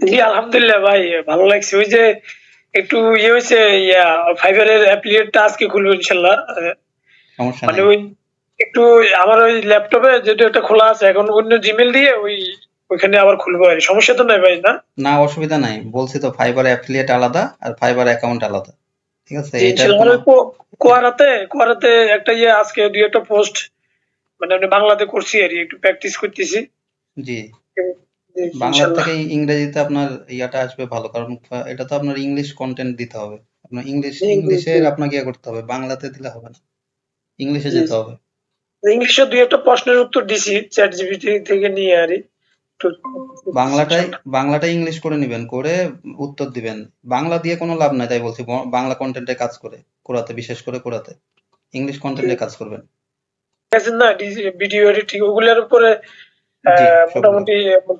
জি, আলহামদুলিল্লাহ ভাই ভালো লাগছে। ওই যে একটু ইয়ে হইছে ইয়া ফাইবার এর অ্যাফিলিয়েটটা আজকে খুলবো ইনশাআল্লাহ। সমস্যা মানে নাই। ওই একটু আমার ওই ল্যাপটপে যেহেতু একটা খোলা আছে এখন অন্য জিমেইল দিয়ে ওইখানে আবার খুলবো আরকি। সমস্যা তো নাই ভাই না? না, অসুবিধা নাই। বলছি তো ফাইবার অ্যাফিলিয়েট আলাদা আর ফাইবার অ্যাকাউন্ট আলাদা। ঠিক আছে? জি এটার ইনশাআল্লাহ। আর কোনো ওই কোয়ারাতে একটা ইয়ে আজকে ২-১ টা পোস্ট মানে আমি বাংলাতে করছি আরকি। একটু প্র্যাকটিস করতেছি। জি, জি, বাংলার ইনশাআল্লাহ। থেকে ইংরেজিতে আপনার ইয়াটা আসবে ভালো। কারণ এটা তো আপনার ইংলিশ কনটেন্ট দিতে হবে। আপনার জি, জি, জি, ইংলিশের আপনাকে ইয়ে করতে হবে। বাংলাতে দিলে হবে না। ইংলিশে জি, যেতে জি। হবে। ইংলিশে ২-১ টা প্রশ্নের উত্তর দিছি ChatGPT থেকে নিয়ে আরকি। একটু বাংলাটাই ইনশাআল্লাহ। বাংলাটাই ইংলিশ করে নিবেন, করে উত্তর দিবেন। বাংলা দিয়ে কোনো লাভ নাই, তাই বলছি। বাংলা কনটেন্টে কাজ করে, কোরাতে, বিশেষ করে কোরাতে। ইংলিশ কনটেন্টে কাজ করবেন। গেছেন না ভিডিও এডিটিং ওগুলোর উপরে জি, সবগুলো। মোটামুটি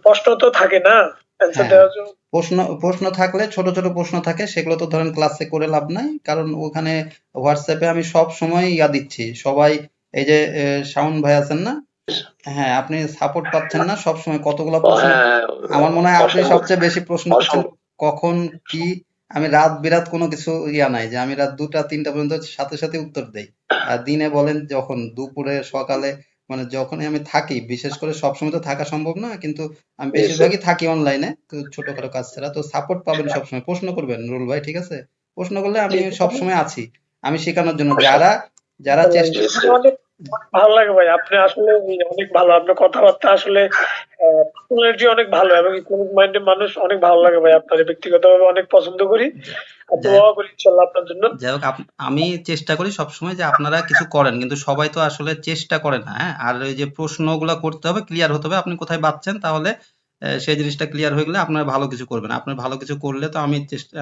প্রশ্ন তো থাকে না অ্যান্সার হ্যাঁ, দেওয়ার জন্য। প্রশ্ন প্রশ্ন থাকলে ছোট ছোট প্রশ্ন থাকে, সেগুলো তো ধরেন ক্লাসে করে লাভ নাই। কারণ ওখানে হোয়াটসঅ্যাপে আমি সব সময় ইয়া দিচ্ছি সবাই। এই যে শাওন ভাই আছেন না? হ্যাঁ, আপনি সাপোর্ট পাচ্ছেন না সব সময়, কতগুলা ও প্রশ্ন। হ্যাঁ, আমার মনে হয় আপনি অসম্ভব সবচেয়ে বেশি প্রশ্ন করছেন। অসম্ভব। কখন কি? আমি রাত বিরাত কোনো কিছু ইয়া নাই যে আমি রাত 2টা 3টা পর্যন্ত সাথে সাথে উত্তর দেই। আর দিনে বলেন, যখন দুপুরে সকালে, মানে যখনই আমি থাকি, বিশেষ করে সবসময় তো থাকা সম্ভব না, কিন্তু আমি জি, জি। বেশিরভাগই থাকি অনলাইনে ছোটখাটো কাজ ছাড়া। তো সাপোর্ট পাবেন সবসময়, প্রশ্ন করবেন নুরুল ভাই, ঠিক আছে? প্রশ্ন করলে জি, আমি সবসময় আছি, আমি শেখানোর জন্য। অসম্ভব। যারা যারা চেষ্টা। অনেক অনেক ভালো লাগে ভাই। আপনি আসলে অনেক ভালো। আপনার কথাবার্তা আসলে পার্সোনালিটি অনেক ভালো এবং ইসলামিক মাইন্ডের মানুষ অনেক ভালো লাগে ভাই। আপনার ব্যক্তিগতভাবে অনেক পছন্দ করি। যা- আর যাই হোক, দোয়াও করি ইনশাআল্লাহ আপনার জন্য। আমি চেষ্টা করি সবসময় যে আপনারা কিছু করেন, কিন্তু সবাই তো আসলে চেষ্টা করে না। হ্যাঁ, আর ওই যে প্রশ্নগুলো করতে হবে, ক্লিয়ার হতে হবে আপনি কোথায় পাচ্ছেন, তাহলে সেই জিনিসটা ক্লিয়ার হয়ে গেলে আপনারা ভালো কিছু করবেন। আপনি ভালো কিছু করলে তো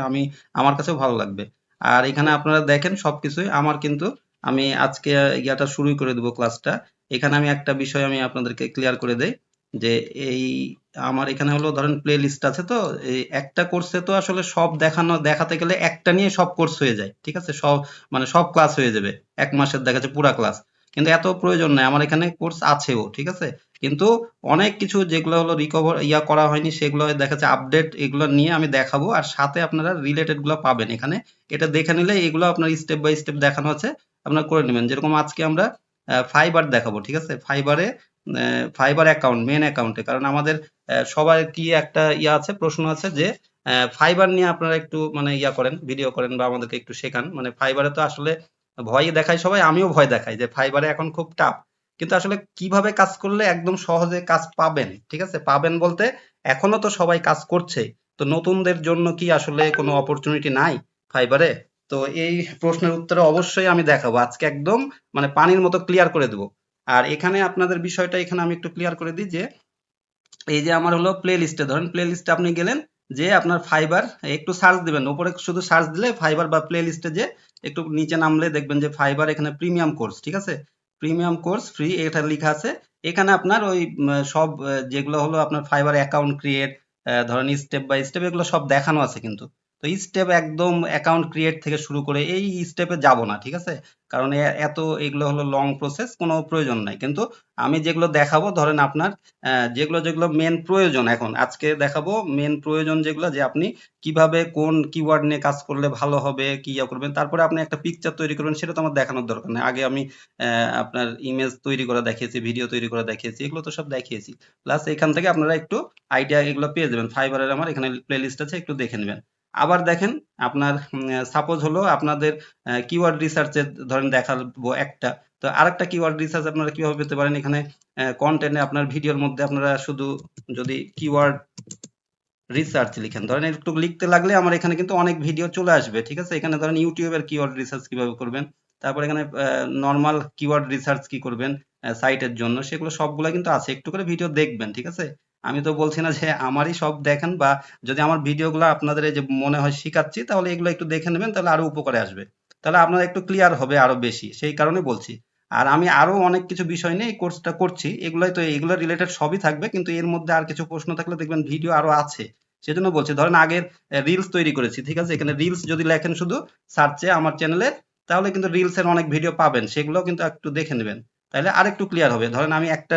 আমি আমার কাছেও ভালো লাগবে। আর এখানে আপনারা দেখেন সবকিছুই আমার কিন্তু, আমি আজকে ইয়াটা শুরুই করে দেবো ক্লাসটা। এখানে আমি একটা বিষয় আমি আপনাদেরকে ক্লিয়ার করে দেই যে এই আমার এখানে হলো ধরেন প্লে লিস্ট আছে। তো এই একটা কোর্সে তো আসলে সব দেখাতে গেলে একটা নিয়ে সব কোর্স হয়ে যায়, ঠিক আছে? সব, মানে সব ক্লাস হয়ে যাবে, 1 মাসের দেখা যাচ্ছে পুরা ক্লাস। কিন্তু এত প্রয়োজন নাই, আমার এখানে কোর্স আছেও, ঠিক আছে? কিন্তু অনেক কিছু যেগুলো হলো রিকভার করা হয়নি, সেগুলো দেখা যাচ্ছে আপডেট, এগুলো নিয়ে আমি দেখাবো। আর সাথে আপনারা রিলেটেড গুলো পাবেন এখানে। এটা দেখে নিলে এগুলো আপনার স্টেপ বাই স্টেপ দেখানো আছে, আপনারা করে নেবেন। যেরকম আজকে আমরা ফাইবার দেখাবো, ঠিক আছে? ফাইবার অ্যাকাউন্ট, মেন অ্যাকাউন্টে, কারণ আমাদের সবার কি একটা আছে, প্রশ্ন আছে যে ফাইবার নিয়ে আপনারা একটু মানে করেন, ভিডিও করেন বা আমাদেরকে একটু শেখান। মানে ফাইবারে তো আসলে ভয় দেখায় সবাই, আমিও ভয় দেখাই যে ফাইবারে এখন খুব টাফ। কিন্তু আসলে কিভাবে কাজ করলে একদম সহজে কাজ পাবেন, ঠিক আছে? পাবেন বলতে এখনো তো সবাই কাজ করছে। তো নতুনদের জন্য কি আসলে কোনো অপরচুনিটি নাই ফাইবারে? তো এই প্রশ্নের উত্তরে অবশ্যই আমি দেখাবো আজকে, একদম মানে পানির মতো ক্লিয়ার করে দেবো। আর এখানে আপনাদের বিষয়টা এখানে আমি একটু ক্লিয়ার করে দিই যে এই যে আমার হলো প্লে লিস্টে, ধরেন প্লে লিস্টে আপনি গেলেন, যে আপনার ফাইবার একটু সার্চ দিবেন, উপরে শুধু সার্চ দিলে ফাইবার বা প্লে লিস্টে, যে একটু নিচে নামলে দেখবেন যে ফাইবার এখানে প্রিমিয়াম কোর্স, ঠিক আছে? প্রিমিয়াম কোর্স ফ্রি এটা লেখা আছে। এখানে আপনার ওই সব যেগুলো হলো আপনার ফাইবার অ্যাকাউন্ট ক্রিয়েট, ধরেন স্টেপ বাই স্টেপ এগুলো সব দেখানো আছে কিন্তু। তো স্টেপ একদম অ্যাকাউন্ট ক্রিয়েট থেকে শুরু করে এই স্টেপে যাব না, ঠিক আছে? কারণ এত এগুলো হলো লং প্রসেস, কোনো প্রয়োজন নাই। কিন্তু আমি যেগুলো দেখাবো, ধরেন আপনার যেগুলো যেগুলো মেন প্রয়োজন, এখন আজকে দেখাবো মেন প্রয়োজন যেগুলো, যে আপনি কিভাবে কোন কিওয়ার্ড নিয়ে কাজ করলে ভালো হবে, কি করবেন, তারপরে আপনি একটা পিকচার তৈরি করবেন, সেটা তো আমার দেখানোর দরকার নেই। আগে আমি আপনার ইমেজ তৈরি করা দেখিয়েছি, ভিডিও তৈরি করা দেখিয়েছি, এগুলো তো সব দেখিয়েছি। প্লাস এখান থেকে আপনারা একটু আইডিয়া এগুলো পেয়ে যাবেন। ফাইবারের আমার এখানে প্লে লিস্ট আছে, একটু দেখে নেবেন। আবার দেখেন, আপনার সাপোজ হলো আপনাদের কিওয়ার্ড রিসার্চের ধরেন দেখাবো একটা। তো আরেকটা কিওয়ার্ড রিসার্চ আপনারা কিভাবে পেতে পারেন, এখানে কন্টেন্টে আপনার ভিডিওর মধ্যে আপনারা শুধু যদি কিওয়ার্ড রিসার্চ লিখেন, ধরেন একটু লিখতে লাগলে আমার এখানে কিন্তু অনেক ভিডিও চলে আসবে, ঠিক আছে? এখানে ধরেন ইউটিউবের কিওয়ার্ড রিসার্চ কিভাবে করবেন, তারপর এখানে নর্মাল কিওয়ার্ড রিসার্চ কি করবেন সাইটের জন্য, সেগুলো সবগুলা কিন্তু আছে। একটু করে ভিডিও দেখবেন, ঠিক আছে? আমি তো বলছি না যে আমারই সব দেখেন, বা যদি আমার ভিডিওগুলো আপনাদের এই যে মনে হয় শিখাচ্ছি, তাহলে এগুলো একটু দেখে নেবেন, তাহলে আরো উপকারে আসবে। তাহলে আপনারা একটু ক্লিয়ার হবে আরো বেশি, সেই কারণে বলছি। আর আমি আরো অনেক কিছু বিষয় নিয়ে এই কোর্সটা করছি, এগুলাই তো, এগুলো রিলেটেড সবই থাকবে, কিন্তু এর মধ্যে আর কিছু প্রশ্ন থাকলে দেখবেন ভিডিও আরো আছে। সেজন্য বলছি, ধরেন আগের রিলস তৈরি করেছি, ঠিক আছে? এখানে রিলস যদি লেখেন শুধু সার্চে আমার চ্যানেলে, তাহলে কিন্তু রিলস এর অনেক ভিডিও পাবেন, সেগুলো কিন্তু একটু দেখে নেবেন। তাহলে আরেকটু ক্লিয়ার হবে। ধরেন আমি একটা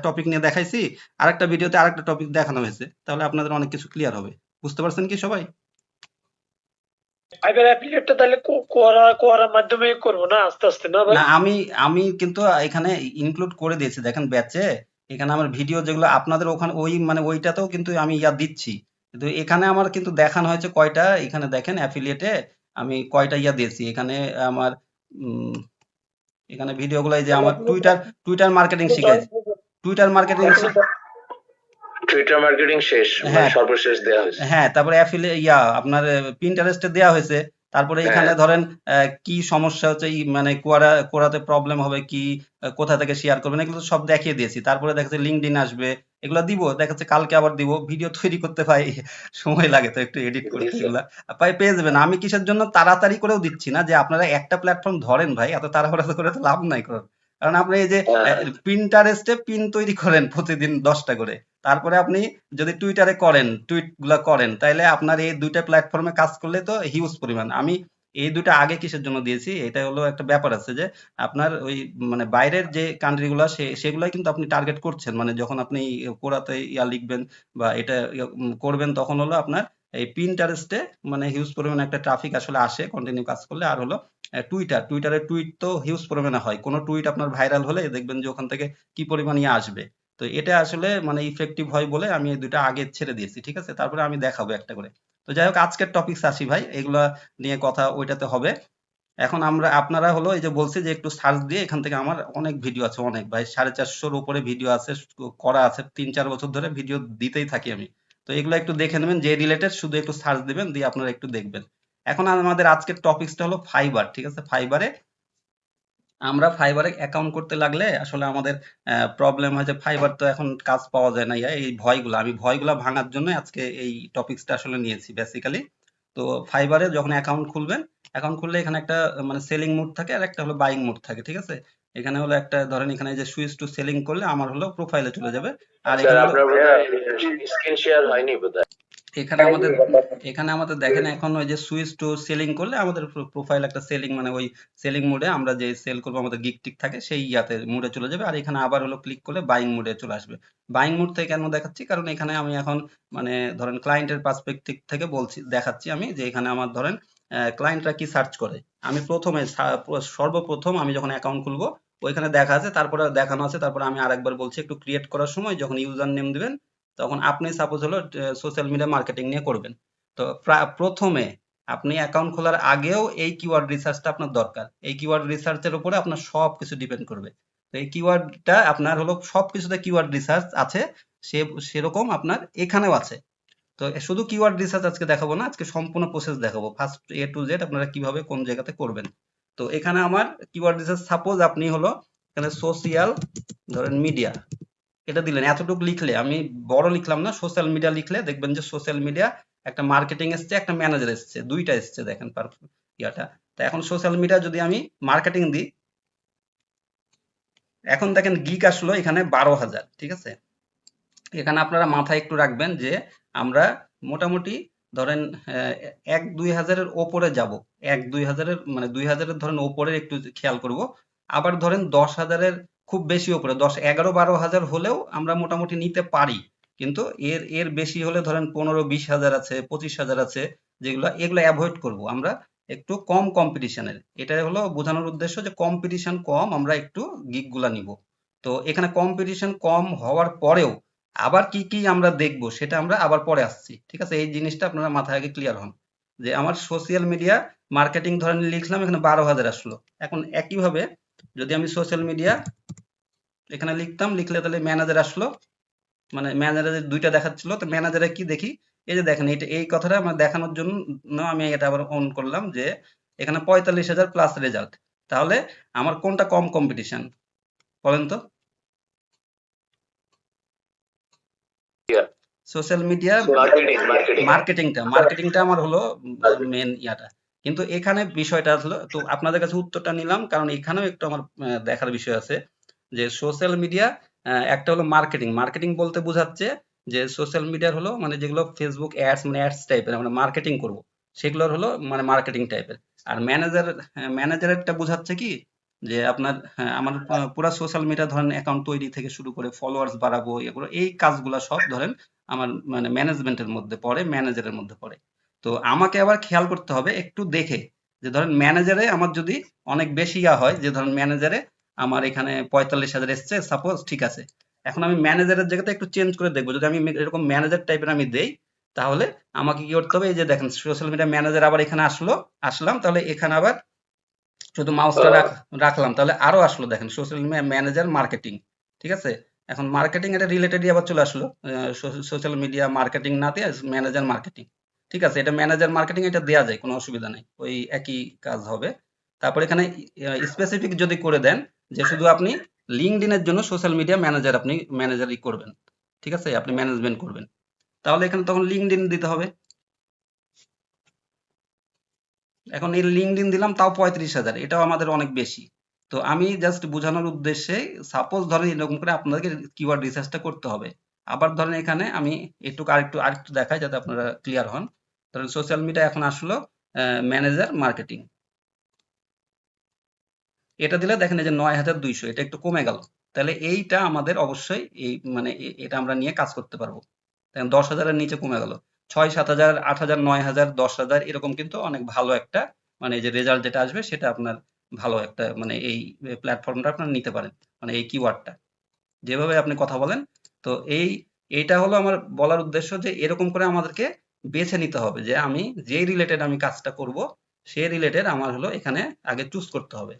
টপিক নিয়ে দেখাইছি, আরেকটা ভিডিওতে আরেকটা টপিক দেখানো হয়েছে, তাহলে আপনাদের অনেক কিছু ক্লিয়ার হবে। বুঝতে পারছেন কি সবাই? ফাইবার অ্যাফিলিয়েটটা তাহলে করার মাধ্যমে করবো না আস্তে আস্তে, না ভাই? না, আমি আমি কিন্তু এখানে ইনক্লুড করে দিয়েছি, দেখেন ব্যাচে এখানে আমার ভিডিও যেগুলো আপনাদের ওখানে ওই মানে ওইটাতেও কিন্তু আমি ইয়া দিচ্ছি, কিন্তু এখানে আমার কিন্তু দেখানো হয়েছে কয়টা, এখানে দেখেন অ্যাফিলিয়েটে আমি কয়টা ইয়া দিয়েছি এখানে আমার উম, এখানে ভিডিওগুলো এই যে তাহলে আমার এখনো টুইটার মার্কেটিং এখনো শিখাইছি, টুইটার মার্কেটিং। এখনো টুইটার মার্কেটিং শেষ, মানে হ্যাঁ, সর্বশেষ দেয়া হয়েছে। হ্যাঁ, তারপরে আপনার পিন্টারেস্টে দেয়া হয়েছে। তারপরে এখানে হ্যাঁ, ধরেন কি সমস্যা হচ্ছে, মানে কোরাতে প্রবলেম হবে কি, কোথা থেকে শেয়ার করবেন, এগুলো সব দেখিয়ে দিয়েছি। তারপরে দেখা যাচ্ছে লিঙ্কডইন আসবে, এগুলো দিব, দেখা যাচ্ছে কালকে আবার দিব। ভিডিও তৈরি করতে ভাই সময় লাগে তো একটু এডিট করতে, দিছে। এগুলা পেয়ে যাবেন। আমি কিসের জন্য তাড়াতাড়ি করেও দিচ্ছি না, যে আপনারা একটা প্ল্যাটফর্ম ধরেন ভাই, এত তাড়াহুড়া করে তো লাভ নাই করার। কারণ আপনি এই যে হ্যাঁ, পিন্টারেস্টে পিন তৈরি করেন প্রতিদিন 10টা করে, তারপরে আপনি যদি টুইটারে করেন, টুইট গুলা করেন, তাইলে আপনার এই দুইটা প্ল্যাটফর্মে কাজ করলে তো হিউজ পরিমাণ। আমি এই দুইটা আগে কিসের জন্য দিয়েছি, এটা হলো একটা ব্যাপার আছে যে আপনার ওই মানে বাইরের যে কান্ট্রি গুলা সেগুলাই কিন্তু আপনি টার্গেট করছেন, মানে যখন আপনি কোরাতে ইয়া লিখবেন বা এটা করবেন, তখন হলো আপনার এই পিন্টারেস্টে মানে হিউজ পরিমাণে একটা ট্রাফিক আসলে আসে কন্টিনিউ কাজ করলে। আর হলো টুইটারে টুইট তো হিউজ পরিমাণে হয়, কোনো টুইট আপনার ভাইরাল হলে দেখবেন যে ওখান থেকে কি পরিমাণ ইয়ে আসবে। তো এটা আসলে মানে ইফেক্টিভ হয় বলে আমি এই দুটা আগে ছেড়ে দিয়েছি, ঠিক আছে? তারপরে আমি দেখাবো একটা করে। তো যাই হোক, আজকের টপিকস আসি ভাই, এগুলা নিয়ে কথা ওইটাতে হবে। এখন আপনারা হলো এই যে বলছি যে একটু সার্চ দিয়ে, এখান থেকে আমার অনেক ভিডিও আছে, অনেক ভাই, 450-র উপরে ভিডিও আছে, করা আছে 3-4 বছর ধরে ভিডিও দিতেই থাকি আমি। তো এগুলো একটু দেখে নেবেন, যে রিলেটেড শুধু একটু সার্চ দিবেন, দিয়ে আপনারা একটু দেখবেন। এখন আমাদের আজকের টপিকসটা হলো ফাইবার, ঠিক আছে? আমরা ফাইবারে অ্যাকাউন্ট করতে লাগলে আসলে আমাদের প্রবলেম হয় যে ফাইবার তো এখন কাজ পাওয়া যায় না, এই ভয়গুলা ভাঙার জন্য আজকে এই টপিকসটা আসলে নিয়েছি বেসিক্যালি। তো ফাইবারে যখন অ্যাকাউন্ট খুলবেন, অ্যাকাউন্ট খুললে এখানে একটা মানে সেলিং মোড থাকে আর একটা হলো বাইং মোড থাকে, ঠিক আছে? এখানে হলো একটা ধরেন এখানে যে সুইচ টু সেলিং করলে আমার হলো প্রোফাইলে চলে যাবে। আর স্যার এখানে হলো আপনার বোধহয় স্ক্রিন শেয়ার হয়নি বোধহয়। এখানে আমাদের এখানে আমাদের দেখেন এখন ওই যে সুইচ টু সেলিং করলে আমাদের প্রোফাইল একটা সেলিং মানে ওই সেলিং মোডে আমরা যে সেল করবো আমাদের গিগ টিক থাকে সেই ইয়াতে মোডে চলে যাবে। আর এখানে আবার হলো ক্লিক করলে বাইং মোডে চলে আসবে। বাইং মোড থেকে কেন দেখাচ্ছি, কারণ এখানে আমি এখন মানে ধরেন ক্লায়েন্টের পার্সপেক্টিভ থেকে বলছি, দেখাচ্ছি আমি যে এখানে আমার ধরেন ক্লায়েন্টরা কি সার্চ করে। আমি প্রথমে সর্বপ্রথম আমি যখন অ্যাকাউন্ট খুলবো ওইখানে দেখা আছে, তারপরে দেখানো আছে, তারপরে আমি আরেকবার বলছি একটু ক্রিয়েট করার সময় যখন ইউজার নেম দিবেন, তখন আপনি সাপোজ হলো সোশ্যাল মিডিয়া মার্কেটিং নিয়ে করবেন। তো প্রথমে আপনি অ্যাকাউন্ট খোলার আগেও এই কিওয়ার্ড রিসার্চটা আপনার দরকার। এই কিওয়ার্ড রিসার্চের উপরে আপনার সবকিছু ডিপেন্ড করবে। তো এই কিওয়ার্ডটা আপনার হলো সবকিছুতে কিওয়ার্ড রিসার্চ আছে, সে সেরকম আপনার এখানেও আছে। তো শুধু কিওয়ার্ড রিসার্চ আজকে দেখাবো না, আজকে সম্পূর্ণ প্রসেস দেখাবো, ফার্স্ট এ টু জেড আপনারা কিভাবে কোন জায়গাতে করবেন। তো এখানে আমার কিওয়ার্ড রিসার্চ, সাপোজ আপনি হলো এখানে সোশিয়াল ধরেন মিডিয়া এটা দিলেন, এতটুকু লিখলে, আমি বড় লিখলাম না, সোশ্যাল মিডিয়া লিখলে দেখবেন যে সোশ্যাল মিডিয়া একটা মার্কেটিং এসছে, একটা ম্যানেজার এসছে, দুইটা এসছে দেখেন ইয়াটা। তো এখন সোশ্যাল মিডিয়া যদি আমি মার্কেটিং দিই, এখন দেখেন গিগ আসলো এখানে 12,000, ঠিক আছে? এখানে আপনারা মাথায় একটু রাখবেন যে আমরা মোটামুটি ধরেন 1-2 হাজারের ওপরে যাব, 1-2 হাজারের মানে 2,000-এর ধরেন ওপরে একটু খেয়াল করব। আবার ধরেন 10,000-এর খুব বেশি ওপরে 10, 11, 12 হাজার হলেও আমরা মোটামুটি নিতে পারি, কিন্তু এর এর বেশি হলে ধরেন 15-20 হাজার আছে, 25,000 আছে, যেগুলো এগুলো অ্যাভয়েড করব আমরা, একটু কম কম্পিটিশনের। এটা হলো বোঝানোর উদ্দেশ্য যে কম্পিটিশন কম, আমরা একটু গিগ গুলা নিব। তো এখানে কম্পিটিশন কম হওয়ার পরেও আবার কি কি আমরা দেখব সেটা আমরা আবার পরে আসছি, ঠিক আছে? এই জিনিসটা আপনারা মাথায় আগে ক্লিয়ার হন যে আমার সোশ্যাল মিডিয়া মার্কেটিং ধরেন লিখলাম, এখানে 12,000 আসলো। এখন একইভাবে যদি আমি সোশ্যাল মিডিয়া এখানে লিখতাম, লিখলে তাহলে ম্যানেজার আসলো, মানে ম্যানেজারের দুইটা দেখাচ্ছিল। তো ম্যানেজারে কি দেখি, এই যে দেখেন এটা, এই কথাটা আমার দেখানোর জন্য আমি এটা আবার অন করলাম যে এখানে 45,000 প্লাস রেজাল্ট। তাহলে আমার কোনটা কম কম্পিটিশন বলেন তো? সোশ্যাল মিডিয়া মার্কেটিংটা আমার হলো মেন ইয়াটা। কিন্তু এখানে বিষয়টা হলো, তো আপনাদের কাছে উত্তরটা নিলাম কারণ এখানেও একটু আমার দেখার বিষয় আছে যে সোশ্যাল মিডিয়া একটা হলো মার্কেটিং। মার্কেটিং বলতে বোঝাচ্ছে যে সোশ্যাল মিডিয়ার হলো মানে যেগুলো ফেসবুক অ্যাডস মানে অ্যাডস টাইপের আমরা মার্কেটিং করব, সেগুলোর হলো মানে মার্কেটিং টাইপের। আর ম্যানেজারেরটা বোঝাচ্ছে কি যে আপনার হ্যাঁ আমার পুরা সোশ্যাল মিডিয়া ধরেন অ্যাকাউন্ট তৈরি থেকে শুরু করে ফলোয়ার্স বাড়াবো এগুলো এই কাজগুলা সব ধরেন আমার মানে ম্যানেজমেন্টের মধ্যে পড়ে, ম্যানেজারের মধ্যে পড়ে। তো আমাকে আবার খেয়াল করতে হবে একটু দেখে যে ধরেন ম্যানেজারে আমার যদি অনেক বেশি হয় যে ধরেন ম্যানেজারে আমার এখানে 45,000 এসছে সাপোজ, ঠিক আছে। এখন আমি ম্যানেজারের জায়গাতে একটু চেঞ্জ করে দেখবো, যদি আমি এরকম ম্যানেজার টাইপের আমি দেই তাহলে আমাকে কি করতে হবে, এই যে দেখেন সোশ্যাল মিডিয়া ম্যানেজার আবার এখানে আসলাম, তাহলে এখানে আবার শুধু মাউসটা রাখলাম তাহলে আরো আসলো দেখেন সোশ্যাল ম্যানেজার মার্কেটিং, ঠিক আছে। এখন মার্কেটিং এটা রিলেটেডই আবার চলে আসলো, সোশ্যাল মিডিয়া মার্কেটিং না দিয়ে ম্যানেজার মার্কেটিং, ঠিক আছে। এটা ম্যানেজার মার্কেটিং এটা দেয়া যায়, কোনো অসুবিধা নেই, ওই একই কাজ হবে। তারপর এখানে স্পেসিফিক যদি করে দেন যে শুধু আপনি লিঙ্কডইনের জন্য সোশ্যাল মিডিয়া ম্যানেজার আপনি ম্যানেজারই করবেন, ঠিক আছে, আপনি ম্যানেজমেন্ট করবেন, তাহলে এখানে তখন লিঙ্কডইন দিতে হবে। এখন এই লিঙ্কডইন দিলাম তাও 35,000, এটাও আমাদের অনেক বেশি। তো আমি জাস্ট বোঝানোর উদ্দেশ্যে সাপোজ ধরেন এরকম করে আপনাদেরকে কিওয়ার্ড রিসার্চটা করতে হবে। আবার ধরেন এখানে আমি আরেকটু দেখাই যাতে আপনারা ক্লিয়ার হন। ধরেন সোশ্যাল মিডিয়া এখন আসলো ম্যানেজার মার্কেটিং, এটা দিলে দেখেন এই যে 9,200 এটা একটু কমে গেল। তাহলে এইটা আমাদের অবশ্যই এই মানে এটা আমরা নিয়ে কাজ করতে পারবো। দেখেন 10,000 এর নিচে কমে গেল। 6, 7,000, 8,000, 9,000, 10,000 এরকম কিন্তু অনেক ভালো একটা মানে এই যে রেজাল্ট যেটা আসবে সেটা আপনার ভালো একটা মানে এই প্ল্যাটফর্মটা আপনার নিতে পারেন। মানে এই কিওয়ার্ডটা যেভাবে আপনি কথা বলেন। তো এইটা হলো আমার বলার উদ্দেশ্য যে এরকম করে আমাদেরকে বেছে নিতে হবে যে আমি যেই রিলেটেড আমি কাজটা করব সেই রিলেটেড আমার হলো এখানে আগে চুজ করতে হবে।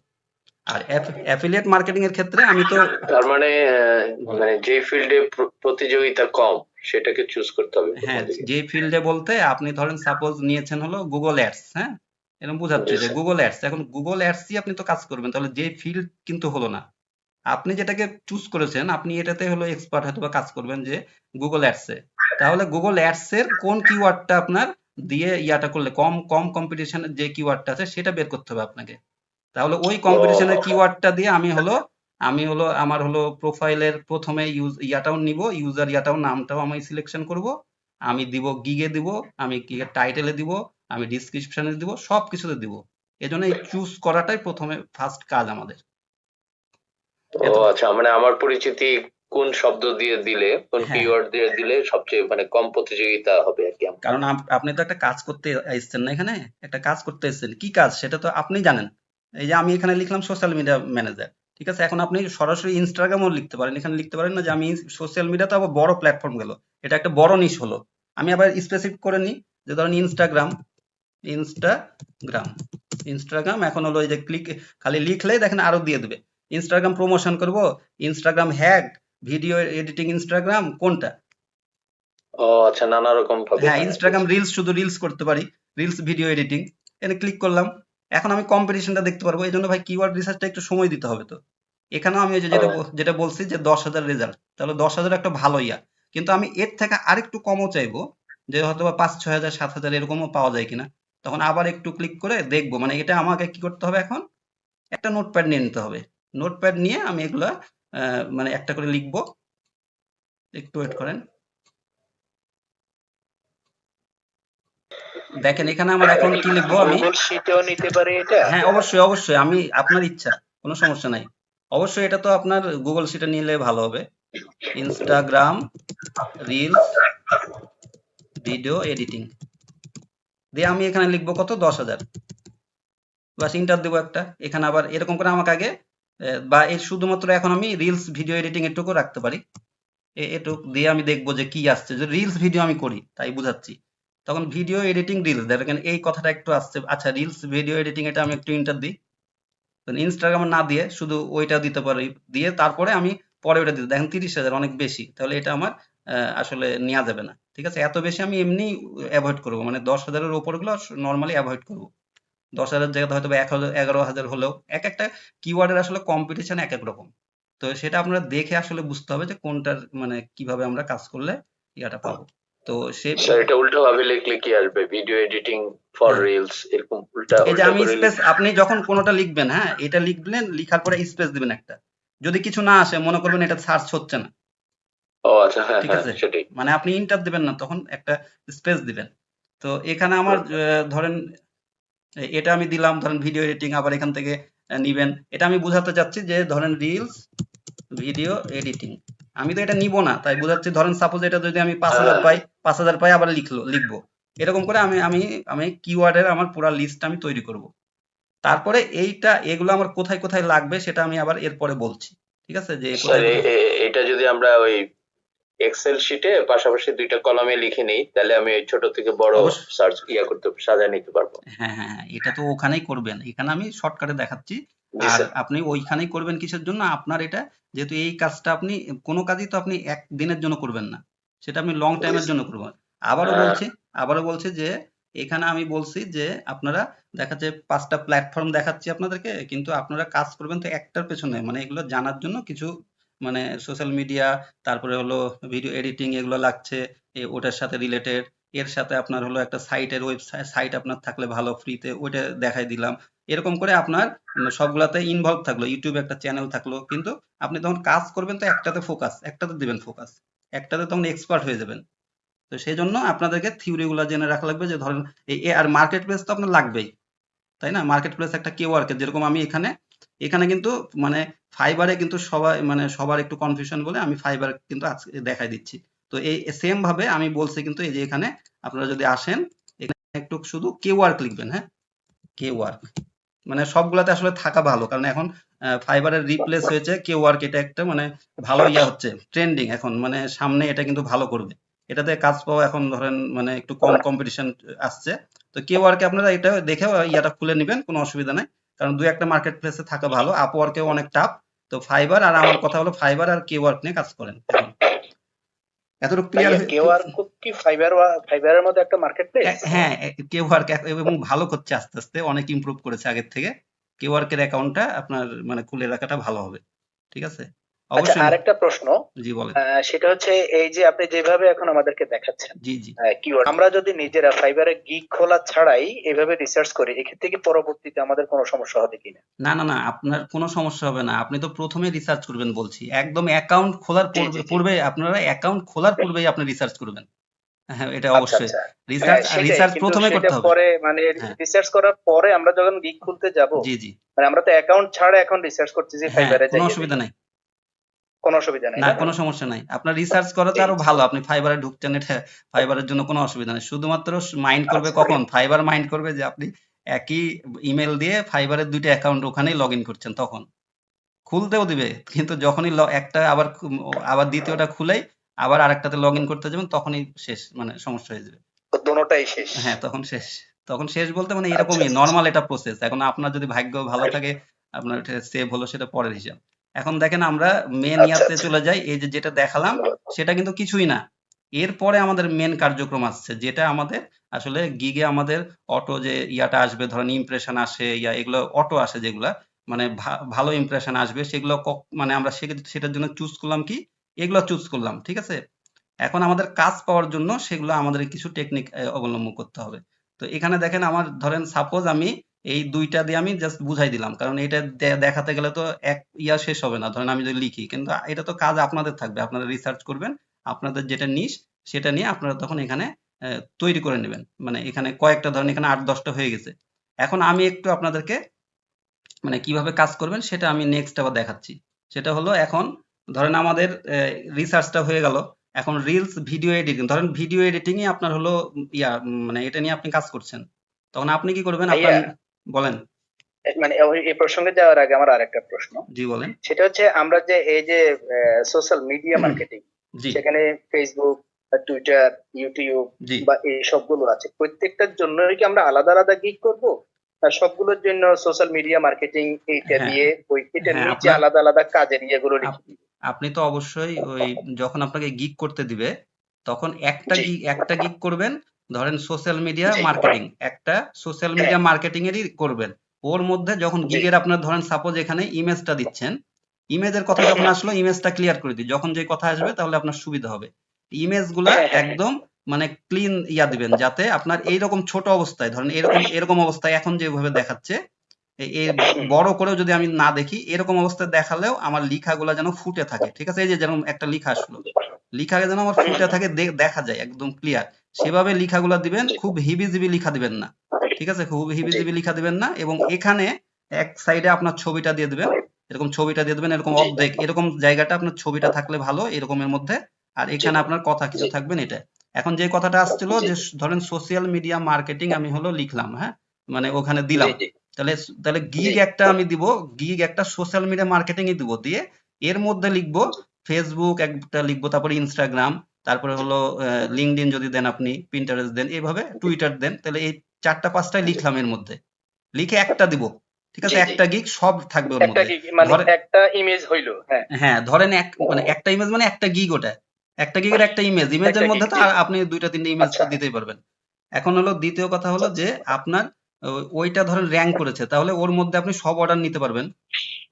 আর অ্যাফিলিয়েট মার্কেটিং এর ক্ষেত্রে আমি তো তার মানে মানে যে ফিল্ডে প্রতিযোগিতা কম সেটাকে চুজ করতে হবে প্রথম হ্যাঁ, দিকে। যে ফিল্ডে বলতে আপনি ধরেন সাপোজ নিয়েছেন হলো গুগল অ্যাডস, হ্যাঁ, এরকম বোঝাচ্ছে জি যে স্যার। গুগল অ্যাডস, এখন গুগল অ্যাডসই আপনি তো কাজ করবেন, তাহলে যে ফিল্ড কিন্তু হলো না। আপনি যেটাকে চুজ করেছেন আপনি এটাতে হলো এক্সপার্ট হয়তো বা কাজ করবেন যে গুগল অ্যাডসে, তাহলে গুগল অ্যাডস এর কোন কিওয়ার্ডটা আপনার দিয়ে ইয়াটা করলে কম কম কম্পিটিশনের যে কিওয়ার্ডটা আছে সেটা বের করতে হবে আপনাকে। তাহলে ওই ও কম্পিটিশনের কিওয়ার্ডটা দিয়ে আমি হলো আমার হলো প্রোফাইলের প্রথমে ইয়াটাও নিব, ইউজার ইয়াটাও নামটাও আমি সিলেকশন করব, আমি দিব গিগে দিব, আমি গিগের টাইটেলে দিব, আমি ডিসক্রিপশনে দিব, সব কিছুতে দিব। এজন্য এই চুজ করাটাই প্রথমে ফার্স্ট কাজ আমাদের। ও এত আচ্ছা, মানে আমার পরিচিতি কোন শব্দ দিয়ে দিলে, কোন হ্যাঁ, কিওয়ার্ড দিয়ে দিলে সবচেয়ে মানে কম প্রতিযোগিতা হবে আর কি আমার। কারণ আপনি তো একটা কাজ করতে এসেছেন না এখানে, একটা কাজ করতে এসেছেন, কি কাজ সেটা তো আপনি জানেন। এই যে আমি এখানে লিখলাম সোশ্যাল মিডিয়া ম্যানেজার, ঠিক আছে। এখন আপনি সরাসরি ইনস্টাগ্রামও লিখতে পারেন, এখানে লিখতে পারেন না যে আমি সোশ্যাল মিডিয়া তো আবার বড় প্ল্যাটফর্ম গেল, এটা একটা বড় নিশ হলো। আমি আবার স্পেসিফিক করে নিই যে ধরেন ইনস্টাগ্রাম ইনস্টাগ্রাম এখন হলো এই যে খালি লিখলেই দেখেন আরো দিয়ে দেবে। ইনস্টাগ্রাম প্রমোশন করব, Instagram hack, video editing Instagram কোনটা, ও আচ্ছা, নানা রকম ভাবে, হ্যাঁ, হ্যাঁ ইনস্টাগ্রাম বুঝছি। রিলস শুধু রিলস করতে পারি, রিলস ভিডিও এডিটিং, এখানে ক্লিক করলাম। এখন আমি কম্পিটিশনটা দেখতে পারবো, এই জন্য ভাই কিওয়ার্ড রিসার্চটা একটু সময় দিতে হবে। তো এখানেও আমি ওই যে ও যেটা বলছি যে 10,000 রেজাল্ট, তাহলে 10,000 একটা ভালো ইয়া, কিন্তু আমি এর থেকে আরেকটু কমও চাইবো যে হয়তো বা 5, 6,000, 7,000 এরকমও পাওয়া যায় কিনা। তখন আবার একটু ক্লিক করে দেখবো, মানে এটা আমাকে কি করতে হবে, এখন একটা নোটপ্যাড নিয়ে নিতে হবে। নোটপ্যাড নিয়ে আমি এগুলা মানে একটা করে লিখবো, একটু ওয়েট করেন। দেখেন এখানে আমার এখন কি লিখবো আমি, গুগল শিটেও নিতে পারে এটা। হ্যাঁ, অবশ্যই, অবশ্যই। আমি আপনার ইচ্ছা, কোনো সমস্যা নাই। অবশ্যই এটা তো আপনার গুগল শিটে নিলে ভালো হবে। ইনস্টাগ্রাম রিলস ভিডিও এডিটিং দিয়ে আমি এখানে লিখবো কত, 10,000, বাস ইন্টার দেবো একটা। এখানে আবার এরকম করে আমাকে আগে বা এর শুধুমাত্র এখন আমি রিলস ভিডিও এডিটিং এটুকু রাখতে পারি। এটুক দিয়ে আমি দেখবো যে কি আসছে, যে রিলস ভিডিও আমি করি তাই বুঝাচ্ছি। তখন ভিডিও এডিটিং রিলস দেখেন এই কথাটা একটু আসছে, আচ্ছা রিলস ভিডিও এডিটিং এটা আমি একটু ইন্টার দিই। ইনস্টাগ্রাম না দিয়ে শুধু ওইটা দিতে পারি, দিয়ে তারপরে আমি পরে ওইটা দিতে, দেখেন 30,000 অনেক বেশি, তাহলে এটা আমার আসলে নেওয়া যাবে না, ঠিক আছে। এত বেশি আমি এমনি অ্যাভয়েড করবো, মানে 10,000-এর ওপরগুলো নর্মালি অ্যাভয়েড করবো। 10,000 জায়গাতে হয়তো বা 1,000, 11,000 হলেও এক একটা কিওয়ার্ডের আসলে কম্পিটিশন এক এক রকম। তো সেটা আপনারা দেখে আসলে বুঝতে হবে যে কোনটার মানে কিভাবে আমরা কাজ করলে ইয়াটা পাবো। তো সে স্যার, এটা উল্টো ভাবে লিখলে কি আসবে? ভিডিও এডিটিং ফর হ্যাঁ, রিলস এরকম উল্টা এই যে উল্টা আমি করে স্পেস, আপনি যখন কোনোটা লিখবেন, হ্যাঁ, এটা লিখবেন, লিখার পরে স্পেস দিবেন একটা। যদি কিছু না আসে মনে করবেন এটা সার্চ হচ্ছে না, ও আচ্ছা, হ্যাঁ ঠিক হ্যাঁ আছে। সেটাই। মানে আপনি ইন্টার দিবেন না, তখন একটা স্পেস দিবেন। তো এখানে আমার হুম, ধরেন এটা আমি দিলাম, ধরেন ভিডিও এডিটিং, আবার এখান থেকে নিবেন, এটা আমি বোঝাতে চাচ্ছি যে ধরেন রিলস ভিডিও এডিটিং আমি তো এটা নিব না, তাই বোঝাচ্ছি। ধরেন সাপোজ এটা যদি আমি 5000 পাই, 5000 পাই আবার লিখবো, এরকম করে আমি আমি আমি কিওয়ার্ডের আমার পুরো লিস্ট আমি তৈরি করব। তারপরে এগুলো আমার কোথায় কোথায় লাগবে সেটা আমি আবার এরপরে বলছি, ঠিক আছে, যে স্যার কোথায় কোথায়। এটা যদি আমরা ওই এক্সেল শিটে পাশাপাশি দুইটা কলামে লিখে নিই, তাহলে আমি ছোট থেকে বড় অবশ্য সার্চ করতে সাজায় নিতে পারবো। হ্যাঁ হ্যাঁ হ্যাঁ, এটা তো ওখানেই করবেন, এখানে আমি শর্টকাটে দেখাচ্ছি। জি আর স্যার। আপনি ওইখানেই করবেন কিসের জন্য, আপনার এটা যেহেতু এই কাজটা আপনি কোনো কাজই তো আপনি একদিনের জন্য করবেন না, সেটা আপনি লং জি টাইমের স্যার। জন্য করবেন। আবারও বলছি যে এখানে আমি বলছি যে আপনারা দেখাচ্ছে 5টা প্ল্যাটফর্ম দেখাচ্ছি আপনাদেরকে, কিন্তু আপনারা কাজ করবেন তো একটার পেছনে, মানে এগুলো জানার জন্য কিছু মানে সোশ্যাল মিডিয়া, তারপরে হলো ভিডিও এডিটিং এগুলো লাগছে, ওটার সাথে রিলেটেড। এর সাথে আপনার হলো একটা সাইটের সাইট আপনার থাকলে ভালো ফ্রিতে ওইটা দেখাই দিলাম। এরকম করে আপনার সবগুলাতে ইনভলভ থাকলো, ইউটিউবে একটা চ্যানেল থাকলো, কিন্তু আপনি তখন কাজ করবেন তো একটাতে দিবেন ফোকাস, একটাতে তখন এক্সপার্ট হয়ে যাবেন। তো সেই জন্য আপনাদেরকে থিওরি গুলা জেনে রাখা লাগবে, যে ধরেন আর মার্কেট প্লেস তো আপনার লাগবেই, তাই না? মার্কেট প্লেস একটা কেওয়ার্ড, যেরকম আমি এখানে এখানে কিন্তু মানে ফাইবারে কিন্তু সবাই মানে সবার একটু কনফিউশন বলে আমি ফাইবার কিন্তু আজকে দেখাই দিচ্ছি। তো এই সেম ভাবে আমি বলছি, কিন্তু এই যে এখানে আপনারা যদি আসেন, এখানে একটু শুধু কেওয়ার্ড লিখবেন, হ্যাঁ, কেওয়ার্ড মানে সবগুলাতে আসলে থাকা ভালো, কারণ এখন ফাইবারের রিপ্লেস হয়েছে কেওয়ার্ক, এটা একটা মানে ভালো হচ্ছে ট্রেন্ডিং এখন, মানে সামনে এটা কিন্তু ভালো করবে, এটাতে কাজ পাওয়া এখন ধরেন মানে একটু কম কম্পিটিশন আসছে। তো কেওয়ার্কে আপনারা এটা দেখেও ইয়াটা খুলে নেবেন, কোনো অসুবিধা নাই, কারণ দুই একটা মার্কেট প্লেসে থাকা ভালো, আপওয়ার্কেও অনেক টাফ। তো ফাইবার আর আমার কথা হলো ফাইবার আর কেওয়ার্ক নিয়ে কাজ করেন এখন। এতটুকু ক্লিয়ার? ভাইয়া কেওআর কোড কি ফাইবারের মধ্যে একটা মার্কেট প্লেস? হ্যাঁ, কেওয়ার্ক এবং ভালো করছে, আস্তে আস্তে অনেক ইমপ্রুভ করেছে আগের থেকে। কেওয়ার্কের অ্যাকাউন্টটা আপনার মানে খুলে রাখাটা ভালো হবে, ঠিক আছে? আচ্ছা, অবশ্যই। আরেকটা প্রশ্ন, জি বলেন। সেটা হচ্ছে এই যে আপনি যেভাবে এখন আমাদেরকে দেখাচ্ছেন জি জি কিওয়ার্ড, আমরা যদি নিজেরা ফাইবারে গিগ খোলা ছাড়াই এভাবে রিসার্চ করি, এক্ষেত্রে কি পরবর্তীতে আমাদের কোনো সমস্যা হবে কিনা? না না না, আপনার কোনো সমস্যা হবে না, আপনি তো প্রথমে রিসার্চ করবেন বলছি, একদম অ্যাকাউন্ট খোলার জি জি জি। পূর্বে আপনারা অ্যাকাউন্ট খোলার পূর্বেই আপনি রিসার্চ করবেন। হ্যাঁ, এটা আচ্ছা অবশ্যই। আচ্ছা, রিসার্চ সেটাই, রিসার্চ কিন্তু প্রথমে সেটা করতে হবে। পরে মানে হ্যাঁ রিসার্চ করার পরে আমরা যখন গিগ খুলতে যাব, জি জি মানে আমরা তো অ্যাকাউন্ট ছাড়া এখন রিসার্চ করতেছি হ্যাঁ, ফাইবারে কোনো যাই, অসুবিধা নাই। কোনো অসুবিধা নেই না, না? কোনো সমস্যা নাই, আপনার রিসার্চ করাতে জি আরো জি। ভালো, আপনি ফাইবারে ঢুকছেন, এটা ফাইবারের জন্য কোনো অসুবিধা নেই। শুধুমাত্র মাইন্ড করবে আচ্ছা কখন, ফাইবার মাইন্ড করবে যে আপনি একই ইমেল দিয়ে ফাইবারের দুইটা অ্যাকাউন্ট ওখানেই লগ ইন করছেন, তখন খুলতেও দিবে, কিন্তু যখনই একটা আবার আবার দ্বিতীয়টা খুলেই আবার আরেকটাতে লগ ইন করতে যাবেন, তখনই শেষ, মানে সমস্যা হয়ে যাবে। তো দোনোটাই শেষ। হ্যাঁ, তখন শেষ। তখন শেষ বলতে মানে আচ্ছা এরকমই আচ্ছা। নরমাল এটা প্রসেস। এখন আপনার যদি ভাগ্য ভালো থাকে, আপনার এটা সেভ হলো, সেটা পরের হিসাব। এখন দেখেন আমরা মেন আচ্ছা ইয়াতে আচ্ছা, চলে যাই, এই যে যেটা দেখালাম ধন্যবাদ। সেটা কিন্তু কিছুই না। এরপরে আমাদের মেন কার্যক্রম আসছে, যেটা আমাদের আসলে গিগে আমাদের অটো যে ইয়াটা আসবে, ধরেন ইমপ্রেশন আসে, এগুলো অটো আসে যেগুলা, মানে ভালো ইমপ্রেশন আসবে, সেগুলো মানে আমরা সেটার জন্য চুজ করলাম কি, এগুলো চুজ করলাম, ঠিক আছে? এখন আমাদের কাজ পাওয়ার জন্য সেগুলো আমাদের কিছু টেকনিক অবলম্বন করতে হবে। তো এখানে দেখেন আমার ধরেন সাপোজ আমি এই দুইটা দিয়ে আমি জাস্ট বুঝাই দিলাম, কারণ এটা দেখাতে গেলে তো এক শেষ হবে না, ধরেন আমি যদি লিখি, কিন্তু এটা তো কাজ আপনাদের থাকবে, আপনারা রিসার্চ করবেন, আপনাদের যেটা নিশ সেটা নিয়ে আপনারা তখন এখানে তৈরি করে নেবেন, মানে এখানে কয়েকটা ধরেন এখানে 8-10টা হয়ে গেছে। এখন আমি একটু আপনাদেরকে মানে কিভাবে কাজ করবেন সেটা আমি নেক্সট আবার দেখাচ্ছি। সেটা হলো, এখন ধরেন আমাদের রিসার্চটা হয়ে গেল, এখন রিলস ভিডিও এডিটিং, ধরেন ভিডিও এডিটিং এ আপনার হলো মানে এটা নিয়ে আপনি কাজ করছেন, তখন আপনি কি করবেন আপনার। ভাইয়া, বলেন। মানে এই প্রসঙ্গে যাওয়ার আগে আমার আরেকটা প্রশ্ন, জি বলেন। সেটা হচ্ছে আমরা যে এই যে সোশ্যাল মিডিয়া মার্কেটিং, জি সেখানে ফেসবুক, টুইটার, ইউটিউব জি বা এই সবগুলো আছে, প্রত্যেকটার জন্যই কি আমরা আলাদা আলাদা গিগ করব, আর সবগুলোর জন্য সোশ্যাল মিডিয়া মার্কেটিং এইটা হ্যাঁ দিয়ে ওই এটার হ্যাঁ নিচে আপনার আলাদা আলাদা কাজের ইয়েগুলো লিখে আপ- দিব? আপনি তো অবশ্যই ওই যখন আপনাকে গিগ করতে দিবে, তখন জি একটা গিগ করবেন, ধরেন সোশ্যাল মিডিয়া জি। মার্কেটিং, একটা সোশ্যাল হ্যাঁ। মিডিয়া মার্কেটিং এরই করবেন। ওর মধ্যে যখন জি গিগের আপনার ধরেন সাপোজ এখানে ইমেজটা দিচ্ছেন, ইমেজের কথা যখন আসলো ইমেজটা ক্লিয়ার করে দিই, যখন যে কথা আসবে তাহলে আপনার সুবিধা হবে। ইমেজ গুলা হ্যাঁ হ্যাঁ হ্যাঁ। একদম মানে ক্লিন দিবেন, যাতে আপনার এইরকম ছোট অবস্থায়, ধরেন এরকম এরকম অবস্থায় এখন যেভাবে দেখাচ্ছে, এই বড় করেও যদি আমি না দেখি, এরকম অবস্থায় দেখালেও আমার লেখাগুলা যেন ফুটে থাকে, ঠিক আছে? এই যে যেরকম একটা লেখা আসলো, লেখা যেন আমার ফুটে থাকে, দেখা যায় একদম ক্লিয়ার, সেভাবে লেখাগুলা দিবেন, জি খুব হিবিজিবি লেখা দিবেন না, ঠিক আছে? খুব জি হিবিজিবি লেখা দিবেন না। এবং এখানে এক সাইডে আপনার ছবিটা দিয়ে দিবেন, এরকম ছবিটা দিয়ে দিবেন, এরকম জি অর্ধেক এরকম জায়গাটা আপনার ছবিটা থাকলে ভালো এরকমের মধ্যে, আর জি এখানে আপনার কথা কিছু জি থাকবেন এটা। এখন যে কথাটা আসছিল জি যে ধরেন সোশ্যাল মিডিয়া মার্কেটিং আমি হলো লিখলাম, হ্যাঁ, মানে ওখানে জি দিলাম, জি তাহলে তাহলে জি গিগ একটা আমি দিব, গিগ একটা সোশ্যাল মিডিয়া মার্কেটিং এ দিব, দিয়ে এর মধ্যে লিখবো জি ফেসবুক একটা লিখবো, তারপরে ইনস্টাগ্রাম, তারপরে হলো লিঙ্কডইন যদি দেন, আপনি পিন্টারেস্ট দেন, এইভাবে টুইটার দেন, তাহলে এই 4টা 5টাই জি লিখলাম এর মধ্যে, লিখে একটা দিব, ঠিক জি আছে, জি একটা গিগ সব থাকবে ওর একটা মধ্যে। কি মানে ধরে একটা ইমেজ হইলো, হ্যাঁ, হ্যাঁ, ধরেন মানে একটা ইমেজ মানে একটা গিগ, ওটা একটা গিগের একটা ইমেজ, ইমেজের একটা মধ্যে তো জি আপনি 2টা 3টে ইমেজ তো আচ্ছা দিতেই পারবেন। এখন হলো দ্বিতীয় কথা আচ্ছা হলো আচ্ছা যে আপনার ওইটা ধরেন র্যাঙ্ক করেছে, তাহলে ওর মধ্যে আপনি সব অর্ডার নিতে পারবেন,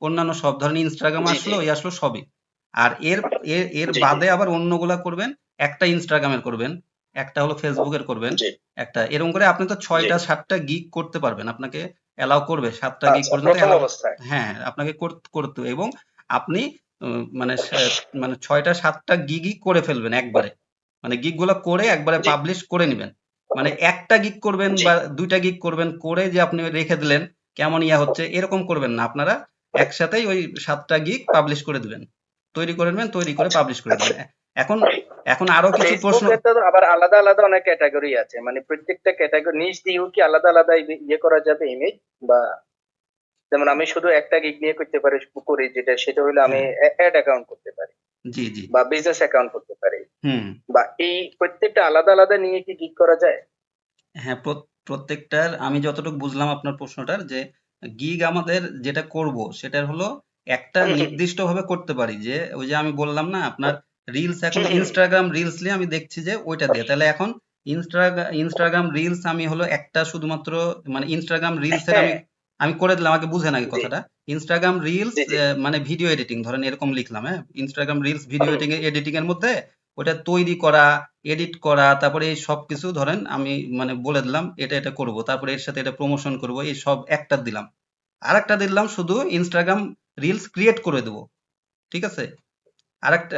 অন্যান্য সব ধরেন ইনস্টাগ্রাম জি জি আসলো, আসলো সবই। আর এর এর এর জি জি বাদে আবার অন্যগুলা করবেন, একটা ইনস্টাগ্রামের করবেন, একটা হলো ফেসবুকের করবেন, জি একটা এরকম করে আপনি তো জি 6টা 7টা গিগ করতে পারবেন, আপনাকে অ্যালাউ করবে 7টা গিগ আচ্ছা পর্যন্ত প্রথম অ্যালাউ। অবস্থায় হ্যাঁ, আপনাকে করতে হবে, এবং আপনি মানে মানে 6টা 7টা গিগই করে ফেলবেন একবারে, মানে গিগ গুলো করে একবারে জি পাবলিশ করে নিবেন। মানে একটা গিগ করবেন জি বা 2টা গিগ করবেন করে যে আপনি রেখে দিলেন কেমন ইয়া হচ্ছে এরকম করবেন না, আপনারা একসাথেই ওই 7টা গিগ পাবলিশ করে দিবেন, তৈরি করে নেবেন, তৈরি করে আচ্ছা পাবলিশ করে দিবেন। এখন এখন আরো কিছু প্রশ্ন। ফেসবুকে তো আবার আলাদা আলাদা অনেক ক্যাটাগরি আছে, মানে প্রত্যেকটা ক্যাটাগরি নিচ দিয়েও কি আলাদা আলাদা ইয়ে করা যাবে ইমেজ, বা যেমন আমি শুধু একটা গিগ নিয়ে করতে পারি, করি যেটা সেটা হলো আমি হ্যাঁ, অ্যাড অ্যাকাউন্ট করতে পারি জি জি, বা বিজনেস অ্যাকাউন্ট করতে পারি, হুম, বা এই প্রত্যেকটা আলাদা আলাদা নিয়ে কি গিগ করা যায়? হ্যাঁ, প্রত্যেকটার আমি যতটুকু বুঝলাম আপনার প্রশ্নটার, যে গিগ আমাদের যেটা করব সেটার হলো একটা হুম হুম নির্দিষ্ট ভাবে করতে পারি, যে ওই যে আমি বললাম না আপনার রিলস, এখন হুম হুম ইনস্টাগ্রাম রিলস নিয়ে আমি দেখছি যে ওইটা দিয়ে, তাহলে এখন ইনস্টাগ্রাম রিলস আমি হলো একটা শুধুমাত্র, মানে ইনস্টাগ্রাম রিলস এর হ্যাঁ আমি আমি করে দিলাম, আগে বুঝেন আগে জি কথাটা। ইনস্টাগ্রাম রিলস জি জি মানে ভিডিও এডিটিং ধরেন এরকম লিখলাম, হ্যাঁ, ইনস্টাগ্রাম রিলস ভিডিও এডিটিং এর মধ্যে ওটা তৈরি করা, এডিট করা, তারপরে এই সবকিছু ধরেন আমি মানে বলে দিলাম এটা এটা করব, তারপরে এর সাথে এটা প্রমোশন করব, এই সব একটা দিলাম। আরেকটা দিলাম শুধু ইনস্টাগ্রাম রিলস ক্রিয়েট করে দেবো, ঠিক আছে।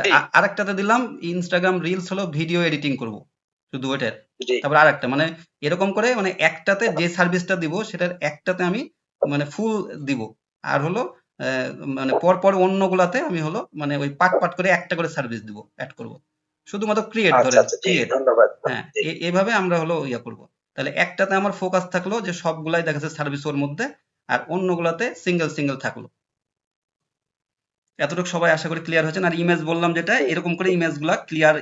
জি আরেকটাতে দিলাম ইনস্টাগ্রাম রিলস হলো ভিডিও এডিটিং করব, শুধু ওইটার। জি তারপর আরেকটা, মানে এরকম করে, মানে একটাতে যে সার্ভিসটা দিব সেটার একটাতে আমি মানে ফুল দিব, আর হলো আহ, মানে পর অন্যগুলাতে আমি হলো মানে ওই পাট করে একটা করে সার্ভিস দিব, অ্যাড করব, শুধুমাত্র ক্রিয়েট, আচ্ছা ধরেন আচ্ছা জি ক্রিয়েট। ধন্যবাদ হ্যাঁ, জি এভাবে আমরা হলো ইয়া করব। তাহলে একটাতে আমার ফোকাস থাকলো যে সবগুলাই দেখা যাচ্ছে সার্ভিস ওর মধ্যে, আর অন্যগুলাতে সিঙ্গেল সিঙ্গেল থাকলো। এতটুকু সবাই আশা করি ক্লিয়ার হয়েছেন। আর ইমেজ বললাম যেটা, জি এরকম করে ইমেজ গুলা ক্লিয়ার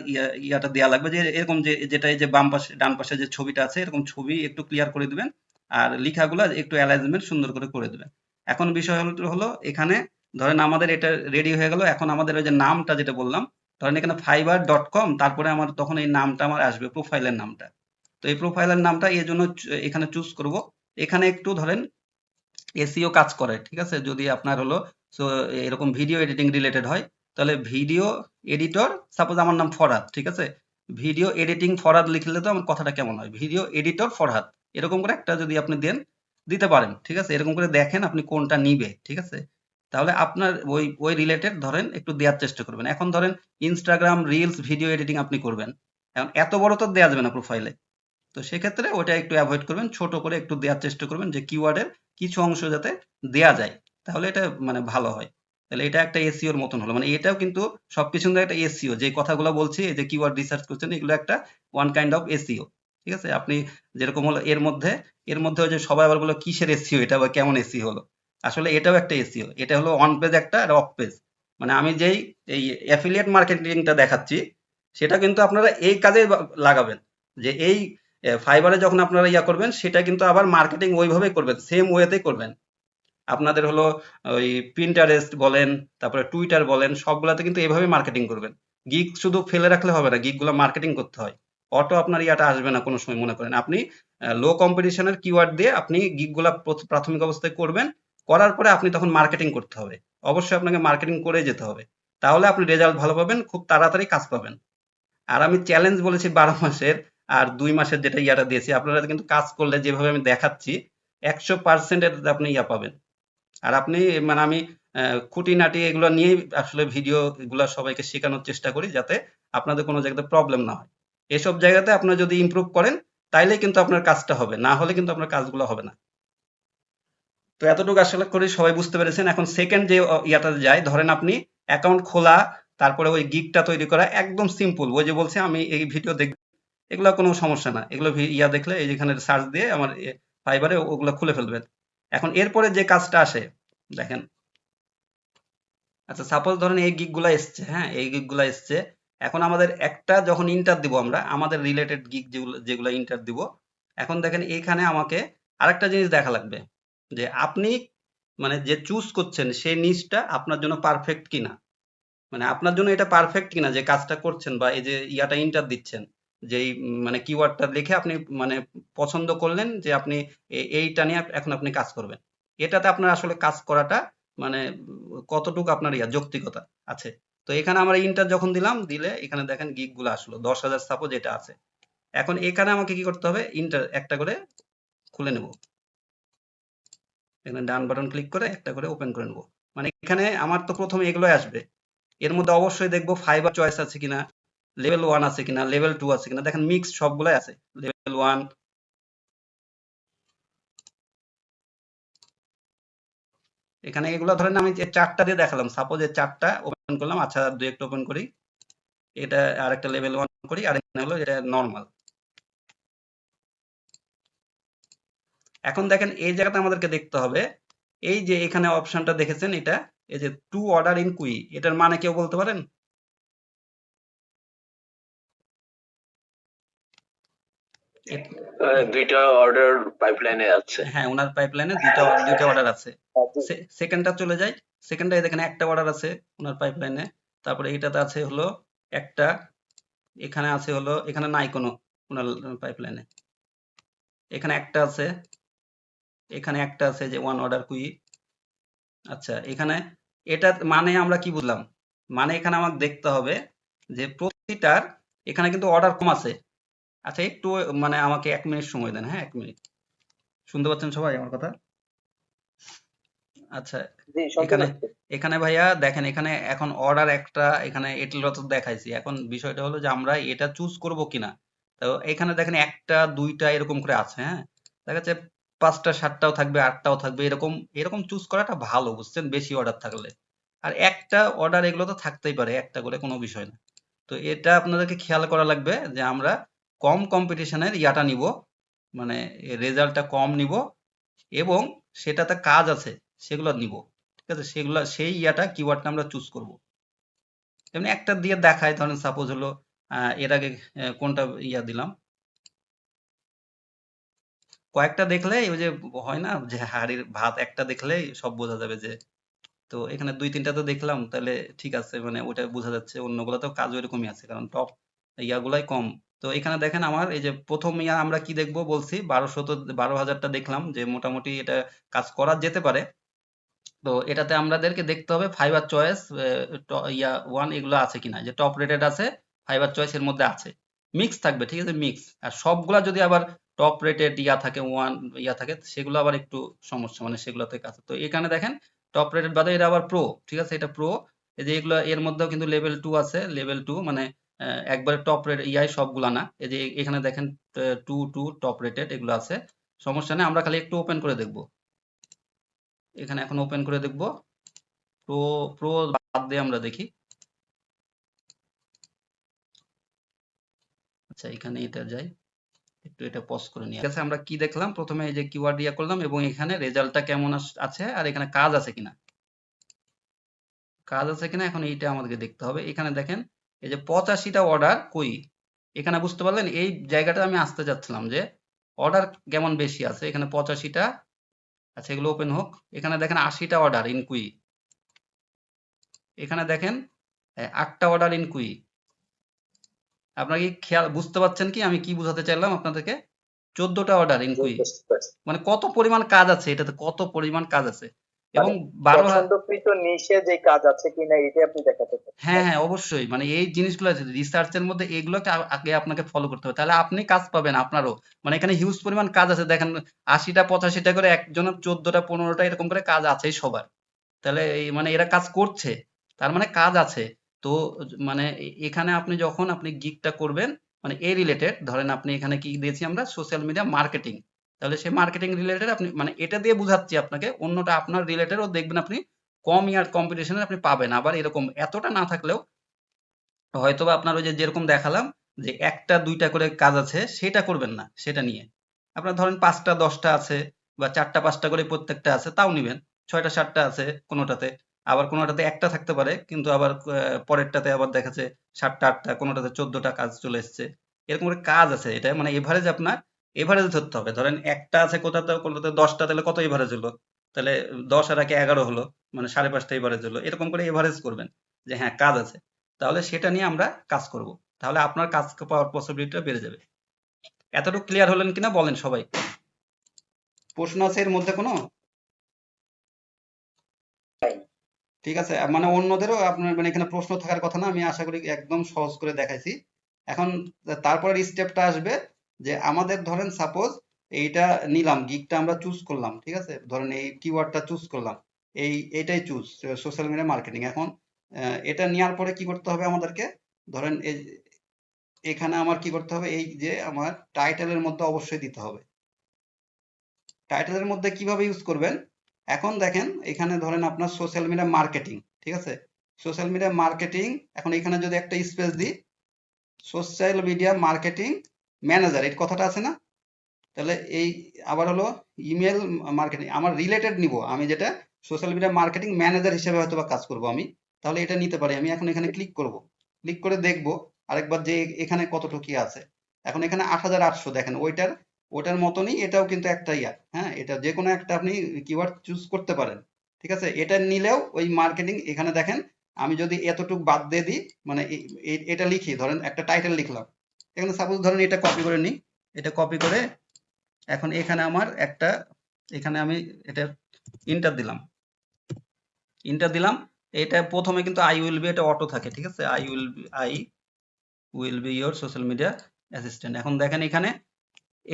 ইয়াটা দেওয়া লাগবে, যে এরকম যে যেটা এই যে বাম পাশে ডান পাশে যে ছবিটা আছে এরকম ছবি একটু ক্লিয়ার করে দিবেন, আর লেখাগুলা একটু অ্যালাইনমেন্ট সুন্দর করে দিবেন। এখন বিষয় হলো এখানে ধরেন আমাদের এটা রেডি হয়ে গেল, এখন আমাদের ওই যে নামটা যেটা বললাম, ধরেন এখানে fiverr.com, তারপরে আমার তখন এই নামটা আমার আসবে, প্রোফাইলের নামটা। তো এই প্রোফাইলের নামটা এই জন্য এখানে চুজ করব। এখানে একটু ধরেন এসইও কাজ করে, ঠিক আছে, যদি আপনার হলো সো এরকম ভিডিও এডিটিং রিলেটেড হয়, তাহলে ভিডিও এডিটর, সাপোজ আমার নাম ফরহাদ, ঠিক আছে, ভিডিও এডিটিং ফরহাদ লিখলে তো আমার কথাটা কেমন হয়, ভিডিও এডিটর ফরহাদ, এরকম করে একটা যদি আপনি দেন, দিতে পারেন, ঠিক আছে, এরকম করে দেখেন আপনি কোনটা নিবে, ঠিক আছে। তাহলে আপনার ওই ওই রিলেটেড ধরেন একটু দেওয়ার চেষ্টা করবেন। এখন ধরেন ইনস্টাগ্রাম রিলস ভিডিও এডিটিং আপনি করবেন, এখন এত বড় তো দেওয়া যাবে না প্রোফাইলে, তো সেক্ষেত্রে ওটা একটু অ্যাভয়েড করবেন, ছোট করে একটু দেওয়ার চেষ্টা করবেন, যে কিওয়ার্ডের কিছু অংশ যাতে দেয়া যায়, তাহলে এটা মানে ভালো হয়। তাহলে এটা একটা এসইওর মতন হলো, মানে এটাও কিন্তু সবকিছু নিয়ে একটা এসইও, যে কথাগুলো বলছি এই যে কিওয়ার্ড রিসার্চ করছেন, এগুলো একটা ওয়ান কাইন্ড অফ এসইও, ঠিক আছে। আপনি যেরকম হলো এর মধ্যে ওই যে সবাই আবার বলো কিসের এসইও, এটা আবার কেমন এসইও হলো, আসলে এটাও একটা এসইও, এটা হলো অন পেজ একটা আর অফ পেজ, মানে আমি যেই এই অ্যাফিলিয়েট মার্কেটিংটা দেখাচ্ছি সেটা কিন্তু আপনারা এই কাজে লাগাবেন, যে এই ফাইবারে যখন আপনারা ইয়া করবেন সেটা কিন্তু আবার মার্কেটিং ওইভাবেই করবেন, সেম ওয়েতেই করবেন। আপনাদের হলো ওই পিন্টারেস্ট বলেন, তারপরে টুইটার বলেন, সবগুলাতে কিন্তু এভাবে মার্কেটিং করবেন। গিগ শুধু ফেলে রাখলে হবে না, গিগ গুলো মার্কেটিং করতে হয়। অটো আপনার ইয়াটা আসবে না কোনো সময়, মনে করেন আপনি লো কম্পিটিশনের কিওয়ার্ড দিয়ে আপনি গিগ গুলা প্রাথমিক অবস্থায় করবেন, করার পরে আপনি তখন মার্কেটিং করতে হবে, অবশ্যই আপনাকে মার্কেটিং করে যেতে হবে, তাহলে আপনি রেজাল্ট ভালো পাবেন, খুব তাড়াতাড়ি কাজ পাবেন। আর আমি চ্যালেঞ্জ বলেছি 12 মাসের, আর 2 মাসের যেটা ইয়াটা দিয়েছি, আপনারা কিন্তু কাজ করলে যেভাবে আমি দেখাচ্ছি 100% এটাতে আপনি ইয়া পাবেন। আর আপনি মানে আমি খুঁটিনাটি এগুলো নিয়েই আসলে ভিডিও এগুলা সবাইকে শেখানোর চেষ্টা করি, যাতে আপনাদের কোনো জায়গাতে প্রবলেম না হয়। এসব জায়গাতে আপনারা যদি ইমপ্রুভ করেন তাইলে কিন্তু আপনার কাজটা হবে, না হলে কিন্তু আপনার কাজগুলো হবে না। তো এতটুকু আসলে করে সবাই বুঝতে পেরেছেন। এখন সেকেন্ড যে ইয়াটাতে যাই, ধরেন আপনি অ্যাকাউন্ট খোলা, তারপরে ওই গিগটা তৈরি করা একদম সিম্পল। ওই যে বলছি আমি এই ভিডিও দেখ, এগুলো কোনো সমস্যা না। এগুলো ইয়া দেখলে এই যেখানে সার্চ দিয়ে আমার ফাইবারে ওগুলো খুলে ফেলবেন। এখন এরপরে যে কাজটা আসে দেখেন, আচ্ছা সাপোজ ধরেন এই গিগগুলা এসছে, হ্যাঁ এই গিগগুলা এসছে। এখন আমাদের একটা যখন ইন্টার দিব আমরা আমাদের রিলেটেড গিগ যেগুলো যেগুলো ইন্টার দিব, এখন দেখেন এখানে আমাকে আরেকটা জিনিস দেখা লাগবে যে আপনি মানে যে চুজ করছেন সেই নিচটা আপনার জন্য পারফেক্ট কিনা, মানে আপনার জন্য এটা পারফেক্ট কিনা যে কাজটা করছেন বা এই যে ইয়াটা ইন্টার দিচ্ছেন, যেই মানে কিওয়ার্ডটা লিখে আপনি মানে পছন্দ করলেন যে আপনি এইটা নিয়ে এখন আপনি কাজ করবেন, এটাতে আপনার আসলে কাজ করাটা মানে কতটুকু আপনার ইয়া যৌক্তিকতা আছে। তো এখানে আমরা ইন্টার যখন দিলাম, দিলে এখানে দেখেন গিগ গুলো আসলো 10,000 সাপোজ এটা আছে। এখন এখানে আমাকে কি করতে হবে, ইন্টার একটা করে খুলে নেব, এখানে ডান বাটন ক্লিক করে একটা করে ওপেন করে নেব। মানে এখানে আমার তো প্রথমে এগুলোই আসবে, এর মধ্যে অবশ্যই দেখবো ফাইবার চয়েস আছে কিনা, লেভেল 1 আছে কিনা, লেভেল 2 আছে কিনা। দেখেন মিক্স সবগুলাই আছে, লেভেল 1। এখানে এগুলো ধরেন আমি যে চারটা দিয়ে দেখালাম, সাপোজ এই চারটা ওপেন করলাম, আচ্ছা দুই একটা ওপেন করি, এটা আরেকটা লেভেল 1 করি, আর এখানে হলো এটা নরমাল। এখন দেখেন এই জায়গাতে আমাদেরকে দেখতে হবে, এই যে এখানে অপশনটা দেখেছেন এটা, এই যে টু অর্ডার ইন কুই, এটার মানে কেউ বলতে পারেন? দুইটা অর্ডার পাইপলাইনে আছে। হ্যাঁ ওনার পাইপলাইনে দুইটা অর্ডার আছে। সেকেন্ডটা চলে যায়, সেকেন্ডটা দেখেন একটা অর্ডার আছে ওনার পাইপলাইনে, তারপরে এটাতে আছে হলো একটা, এখানে আছে হলো, এখানে নাই কোনো ওনার পাইপলাইনে, এখানে একটা আছে, এখানে একটা আছে যে ওয়ান অর্ডার কুই। আচ্ছা এখানে এটা মানে আমরা কি বুঝলাম, মানে এখানে আমাকে দেখতে হবে যে প্রতিটার এখানে কিন্তু অর্ডার কম আছে। আচ্ছা একটু মানে আমাকে 1 মিনিট সময় দেন, হ্যাঁ 1 মিনিট। শুনতে পাচ্ছেন সবাই আমার কথা? আচ্ছা জি, শুনতে এখানে পাচ্ছি। এখানে ভাইয়া দেখেন, এখানে এখন অর্ডার একটা, এখানে এটার তো দেখাইছি। এখন বিষয়টা হলো যে আমরা এটা চুজ করব কিনা। তো এখানে দেখেন একটা দুইটা এরকম করে আছে, হ্যাঁ দেখা যাচ্ছে 5টা 7টাও থাকবে 8টাও থাকবে, এরকম এরকম চুজ করাটা ভালো বুঝছেন, বেশি অর্ডার থাকলে। আর একটা অর্ডার এগুলো তো থাকতেই পারে, একটা করে কোনো বিষয় না। তো এটা আপনাদেরকে খেয়াল করা লাগবে যে আমরা কম কম্পিটিশনের ইয়াটা নিব, মানে রেজাল্টটা কম নিব, এবং সেটাতে কাজ আছে সেগুলো নিব, ঠিক আছে? সেগুলা সেই ইয়াটা কিওয়ার্ডটা আমরা চুজ করব। এমনি একটা দিয়ে দেখায়, ধরেন সাপোজ হলো এর আগে কোনটা ইয়া দিলাম, কয়েকটা দেখলে ওই যে হয় না যে হাড়ির ভাত একটা দেখলেই সব বোঝা যাবে যে, তো এখানে 2-3টা তো দেখলাম, তাহলে ঠিক আছে, মানে ওটা বোঝা যাচ্ছে। অন্যগুলোতেও কাজ ওইরকমই আছে, কারণ টপ ইয়াগুলাই কম। তো এখানে দেখেন আমার এই যে প্রথম ইয়া আমরা কি দেখবো বলছি, 12,000টা দেখলাম যে মোটামুটি এটা কাজ করা যেতে পারে। তো এটাতে আমাদেরকে দেখতে হবে ফাইবার চয়েস ইয়া 1 এগুলো আছে কিনা, যে টপ রেটেড আছে, ফাইবার চয়েস এর মধ্যে আছে, মিক্স থাকবে, ঠিক আছে মিক্স। আর সবগুলা যদি আবার টপ রেটেড ইয়া থাকে, 1 ইয়া থাকে, সেগুলো আবার একটু সমস্যা, মানে সেগুলোতে কাজ। তো এখানে দেখেন টপ রেটেড বাদে এটা আবার প্রো, ঠিক আছে এটা প্রো। এই যে এগুলো এর মধ্যেও কিন্তু লেভেল 2 আছে, লেভেল 2 মানে একবারে টপ রেট ইয়াই সবগুলা না। এই যে এখানে দেখেন 2 টপ রেটেড এগুলো আছে, সমস্যা নেই। আমরা খালি একটু ওপেন করে দেখবো, এখানে এখন ওপেন করে দেখবো। প্রো প্রো বাদ দিয়ে আমরা দেখি। আচ্ছা এখানে এটা যাই, একটু এটা পজ করে নিই। ঠিক আছে, আমরা কি দেখলাম, প্রথমে এই যে কিওয়ার্ড ইয়া করলাম এবং এখানে রেজাল্টটা কেমন আছে আর এখানে কাজ আছে কিনা, কাজ আছে কিনা এখন এইটা আমাদেরকে দেখতে হবে। এখানে দেখেন এই যে 85টা অর্ডার কই, এখানে বুঝতে পারলেন এই জায়গাটা আমি আসতে যাচ্ছিলাম যে অর্ডার কেমন বেশি আছে, এখানে 85টা। আচ্ছা এগুলো ওপেন হোক, এখানে দেখেন 80টা অর্ডার ইন কুই, এখানে দেখেন 8টা অর্ডার ইন কুই। আপনারা কি খেয়াল বুঝতে পারছেন কি আমি কি বোঝাতে চাইলাম আপনাদেরকে? 14টা অর্ডার ইন জি, কুই, বুঝতে পারছি। মানে কত পরিমাণ কাজ আছে এটাতে, কত পরিমাণ কাজ আছে। এবং মানে 12,000, পছন্দকৃত নিশে যে কাজ আছে কিনা এটাই আপনি দেখাতে চাচ্ছেন, হ্যাঁ নাকি? হ্যাঁ অবশ্যই, মানে এই জিনিসগুলো রিসার্চের মধ্যে এগুলোকে আগে আপনাকে ফলো করতে হবে, তাহলে আপনি কাজ পাবেন আপনারও। মানে এখানে হিউজ পরিমাণ কাজ আছে, দেখেন 80টা 85টা করে, একজনের 14টা 15টা এরকম করে কাজ আছেই সবার। তাহলে এই মানে এরা কাজ করছে, তার মানে কাজ আছে। তো মানে এখানে আপনি যখন আপনি গিগটা করবেন, মানে এই রিলেটেড ধরেন আপনি এখানে কি দিয়েছি আমরা, সোশ্যাল মিডিয়া মার্কেটিং। তাহলে সে মার্কেটিং রিলেটেড আপনি মানে এটা দিয়ে বুঝাচ্ছি আপনাকে, অন্যটা আপনার রিলেটেড ও দেখবেন আপনি কম ইয়ার কম্পিটিশনে আপনি পাবেন। আবার এরকম এতটা না থাকলেও হয়তোবা আপনার ওই যে যেরকম দেখালাম যে একটা দুইটা করে কাজ আছে সেটা করবেন না, সেটা নিয়ে আপনার ধরেন 5টা 10টা আছে বা 4টা 5টা করে প্রত্যেকটা আছে তাও নিবেন, 6টা 7টা আছে কোনোটাতে, আবার কোনোটাতে একটা থাকতে পারে কিন্তু আবার পরেরটাতে আবার দেখাচ্ছে 7টা 8টা, কোনোটাতে 14টা কাজ চলে এসছে, এরকম করে কাজ আছে। এটা মানে এভারেজ আপনার এভারেজ ধরতে হবে। ধরেন একটা আছে কোনোটাতে 10টা, তাহলে কত এভারেজ হলো, তাহলে 10 আর একে 11 হলো, মানে 5.5টা এভারেজ হলো, এরকম করে এভারেজ করবেন যে হ্যাঁ কাজ আছে, তাহলে সেটা নিয়ে আমরা কাজ করব, তাহলে আপনার কাজ পাওয়ার পসিবিলিটিটা বেড়ে যাবে। এতটুকু ক্লিয়ার হলেন কিনা বলেন সবাই? প্রশ্ন আছে এর মধ্যে কোনো? ঠিক আছে, মানে অন্যদেরও আপনার মানে এখানে প্রশ্ন থাকার কথা না, আমি আশা করি একদম সহজ করে দেখাইছি। এখন তারপরের স্টেপটা আসবে যে আমাদের ধরেন সাপোজ এইটা নিলাম, গিগটা আমরা চুজ করলাম, ঠিক আছে, ধরেন এই কিওয়ার্ডটা চুজ করলাম, এইটাই চুজ সোশ্যাল মিডিয়া মার্কেটিং। এখন এটা নেওয়ার পরে কি করতে হবে আমাদেরকে, ধরেন এখানে আমার কি করতে হবে, এই যে আমার টাইটেলের মধ্যে অবশ্যই দিতে হবে। টাইটেলের মধ্যে কিভাবে ইউজ করবেন, এখন দেখেন এখানে ধরেন আপনার সোশ্যাল মিডিয়া মার্কেটিং, ঠিক আছে, সোশ্যাল মিডিয়া মার্কেটিং, এখন এখানে যদি একটা স্পেস দিই সোশ্যাল মিডিয়া মার্কেটিং ম্যানেজার, এই কথাটা আছে না, তাহলে এই আবার হলো ইমেল মার্কেটিং, আমার রিলেটেড নিব, আমি যেটা সোশ্যাল মিডিয়া মার্কেটিং ম্যানেজার হিসেবে হয়তো বা কাজ করব আমি, তাহলে এটা নিতে পারি আমি। এখন এখানে ক্লিক করব, ক্লিক করে দেখব আরেকবার যে এখানে কতটুকু কি আছে। এখন এখানে 8800 দেখেন, ওইটার মতনই এটাও কিন্তু একটা হ্যাঁ, এটা যে কোনো একটা আপনি কিওয়ার্ড চুজ করতে পারেন, ঠিক আছে। এটা নিলেও ওই মার্কেটিং, এখানে দেখেন আমি যদি এতটুকু বাদ দিয়ে দিই, মানে এটা লিখি, ধরেন একটা টাইটেল লিখলাম, এখানে সাপোজ ধরেন এটা কপি করে নিই, এটা কপি করে এখন এখানে আমার একটা, এখানে আমি এটা ইন্টার দিলাম, এটা প্রথমে কিন্তু আই উইল বি, এটা অটো থাকে, ঠিক আছে, I will be your social media assistant. এখন দেখেন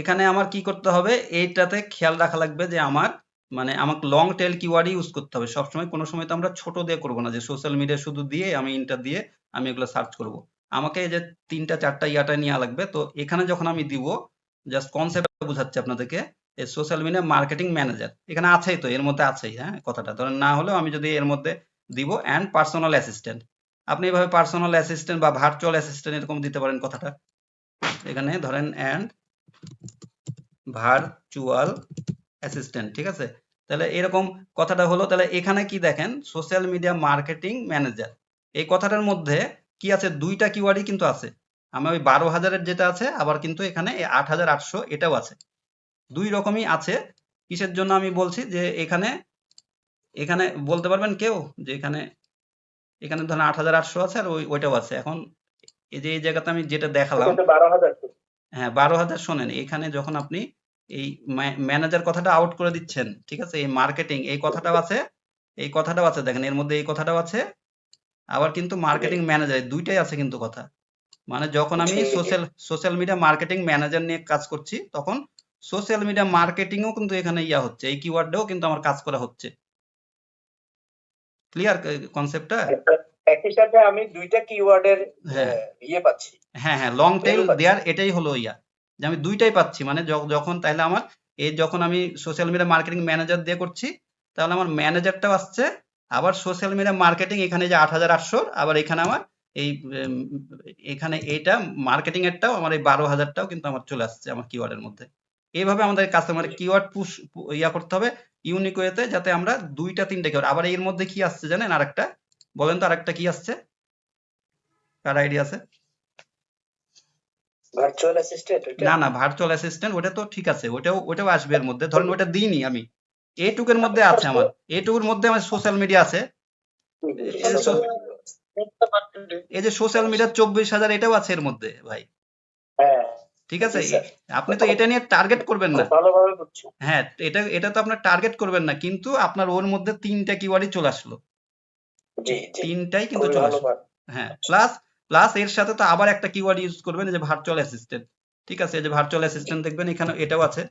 এখানে আমার কি করতে হবে, এইটাতে খেয়াল রাখা লাগবে যে আমার মানে আমাকে লং টেল কিওয়ার্ড ইউজ করতে হবে সবসময়। কোনো সময় তো আমরা ছোট দিয়ে করবো না যে সোশ্যাল মিডিয়া শুধু দিয়ে আমি ইন্টার দিয়ে আমি এগুলো সার্চ করব, আমাকে এই যে 3টা 4টা ইয়াটা নেওয়া লাগবে। তো এখানে যখন আমি দিব, জাস্ট কনসেপ্ট বোঝাচ্ছি আপনাদেরকে, এই সোশ্যাল মিডিয়া মার্কেটিং ম্যানেজার এখানে আছেই, তো এর মধ্যে আছেই, হ্যাঁ কথাটা, ধরেন না হলেও আমি যদি এর মধ্যে দিব অ্যান্ড পার্সোনাল অ্যাসিস্ট্যান্ট, আপনি এভাবে পার্সোনাল অ্যাসিস্ট্যান্ট বা ভার্চুয়াল অ্যাসিস্ট্যান্ট এরকম দিতে পারেন কথাটা, এখানে ধরেন অ্যান্ড ভার্চুয়াল অ্যাসিস্ট্যান্ট, ঠিক আছে। তাহলে এরকম কথাটা হলো, তাহলে এখানে কি দেখেন সোশ্যাল মিডিয়া মার্কেটিং ম্যানেজার, এই কথাটার মধ্যে কি আছে, দুইটা কিওয়ার্ডই কিন্তু আছে। আমি ওই 12,000-এর যেটা আছে, আবার কিন্তু এখানে 8,800 এটাও আছে, দুই রকমই আছে। কিসের জন্য আমি বলছি যে এখানে বলতে পারবেন কেউ যে এখানে ধরেন 8,800 আছে আর ওইটাও আছে। এখন এই যে এই জায়গাতে আমি যেটা দেখালাম, 12,000। হ্যাঁ 12,000, শোনেন এখানে যখন আপনি এই ম্যানেজার কথাটা আউট করে দিচ্ছেন, ঠিক আছে, এই মার্কেটিং এই কথাটাও আছে, এই কথাটাও আছে, দেখেন এর মধ্যে এই কথাটাও আছে, আবার কিন্তু মার্কেটিং ম্যানেজার, দুইটাই আছে কিন্তু কথা। মানে যখন আমি সোশ্যাল মিডিয়া মার্কেটিং ম্যানেজার নিয়ে কাজ করছি, তখন সোশ্যাল মিডিয়া মার্কেটিংও কিন্তু এখানে হচ্ছে, এই কিওয়ার্ডটাও কিন্তু আমার কাজ করা হচ্ছে। ক্লিয়ার কনসেপ্টটা? একই সাথে আমি দুইটা কিওয়ার্ডের হ্যাঁ পাচ্ছি। হ্যাঁ লং টেল Value পাচ্ছি। দেয়ার, এটাই হলো যে আমি দুইটাই পাচ্ছি, মানে যখন তাহলে আমার যখন আমি সোশ্যাল মিডিয়া মার্কেটিং ম্যানেজার দিয়ে করছি, তাহলে আমার ম্যানেজারটাও আসছে, আবার সোশ্যাল মিডিয়া মার্কেটিং এখানে যে 8,800, আবার এখানে আমার এখানে এইটা মার্কেটিং এরটাও আমার এই 12,000টাও কিন্তু আমার চলে আসছে আমার কিওয়ার্ডের মধ্যে। এইভাবে আমাদের কাস্টমার কিওয়ার্ড পুশ করতে হবে ইউনিক ওয়েতে, যাতে আমরা 2টা 3টা কিওয়ার্ড। আবার এর মধ্যে কি আসছে জানেন আরেকটা, বলেন তো আরেকটা কি আসছে, কার আইডিয়া আছে? ভার্চুয়াল অ্যাসিস্ট্যান্ট না ভার্চুয়াল অ্যাসিস্ট্যান্ট ওটা তো ঠিক আছে, ওটাও আসবে এর মধ্যে, ধরেন ওটা দিইনি আমি, এইটুকের মধ্যে আছে আমার, এইটুকুর মধ্যে আমার সোশ্যাল মিডিয়া আছে, এই যে সোশ্যাল মিডিয়া 24,000 এটাও আছে এর মধ্যে ভাই, হ্যাঁ ঠিক আছে। আপনি তো এটা নিয়ে টার্গেট করবেন না, ভালোভাবে বুঝছি। হ্যাঁ এটা তো আপনার টার্গেট করবেন না, কিন্তু আপনার ওর মধ্যে 3টা কিওয়ার্ডই চলে আসলো, জি 3টাই কিন্তু চলে আসলো। হ্যাঁ প্লাস এর সাথে তো আবার একটা কিওয়ার্ড ইউজ করবেন, যে ভার্চুয়াল অ্যাসিস্ট্যান্ট, ঠিক আছে, এই যে ভার্চুয়াল অ্যাসিস্ট্যান্ট দেখবেন এখানে এটাও আছে,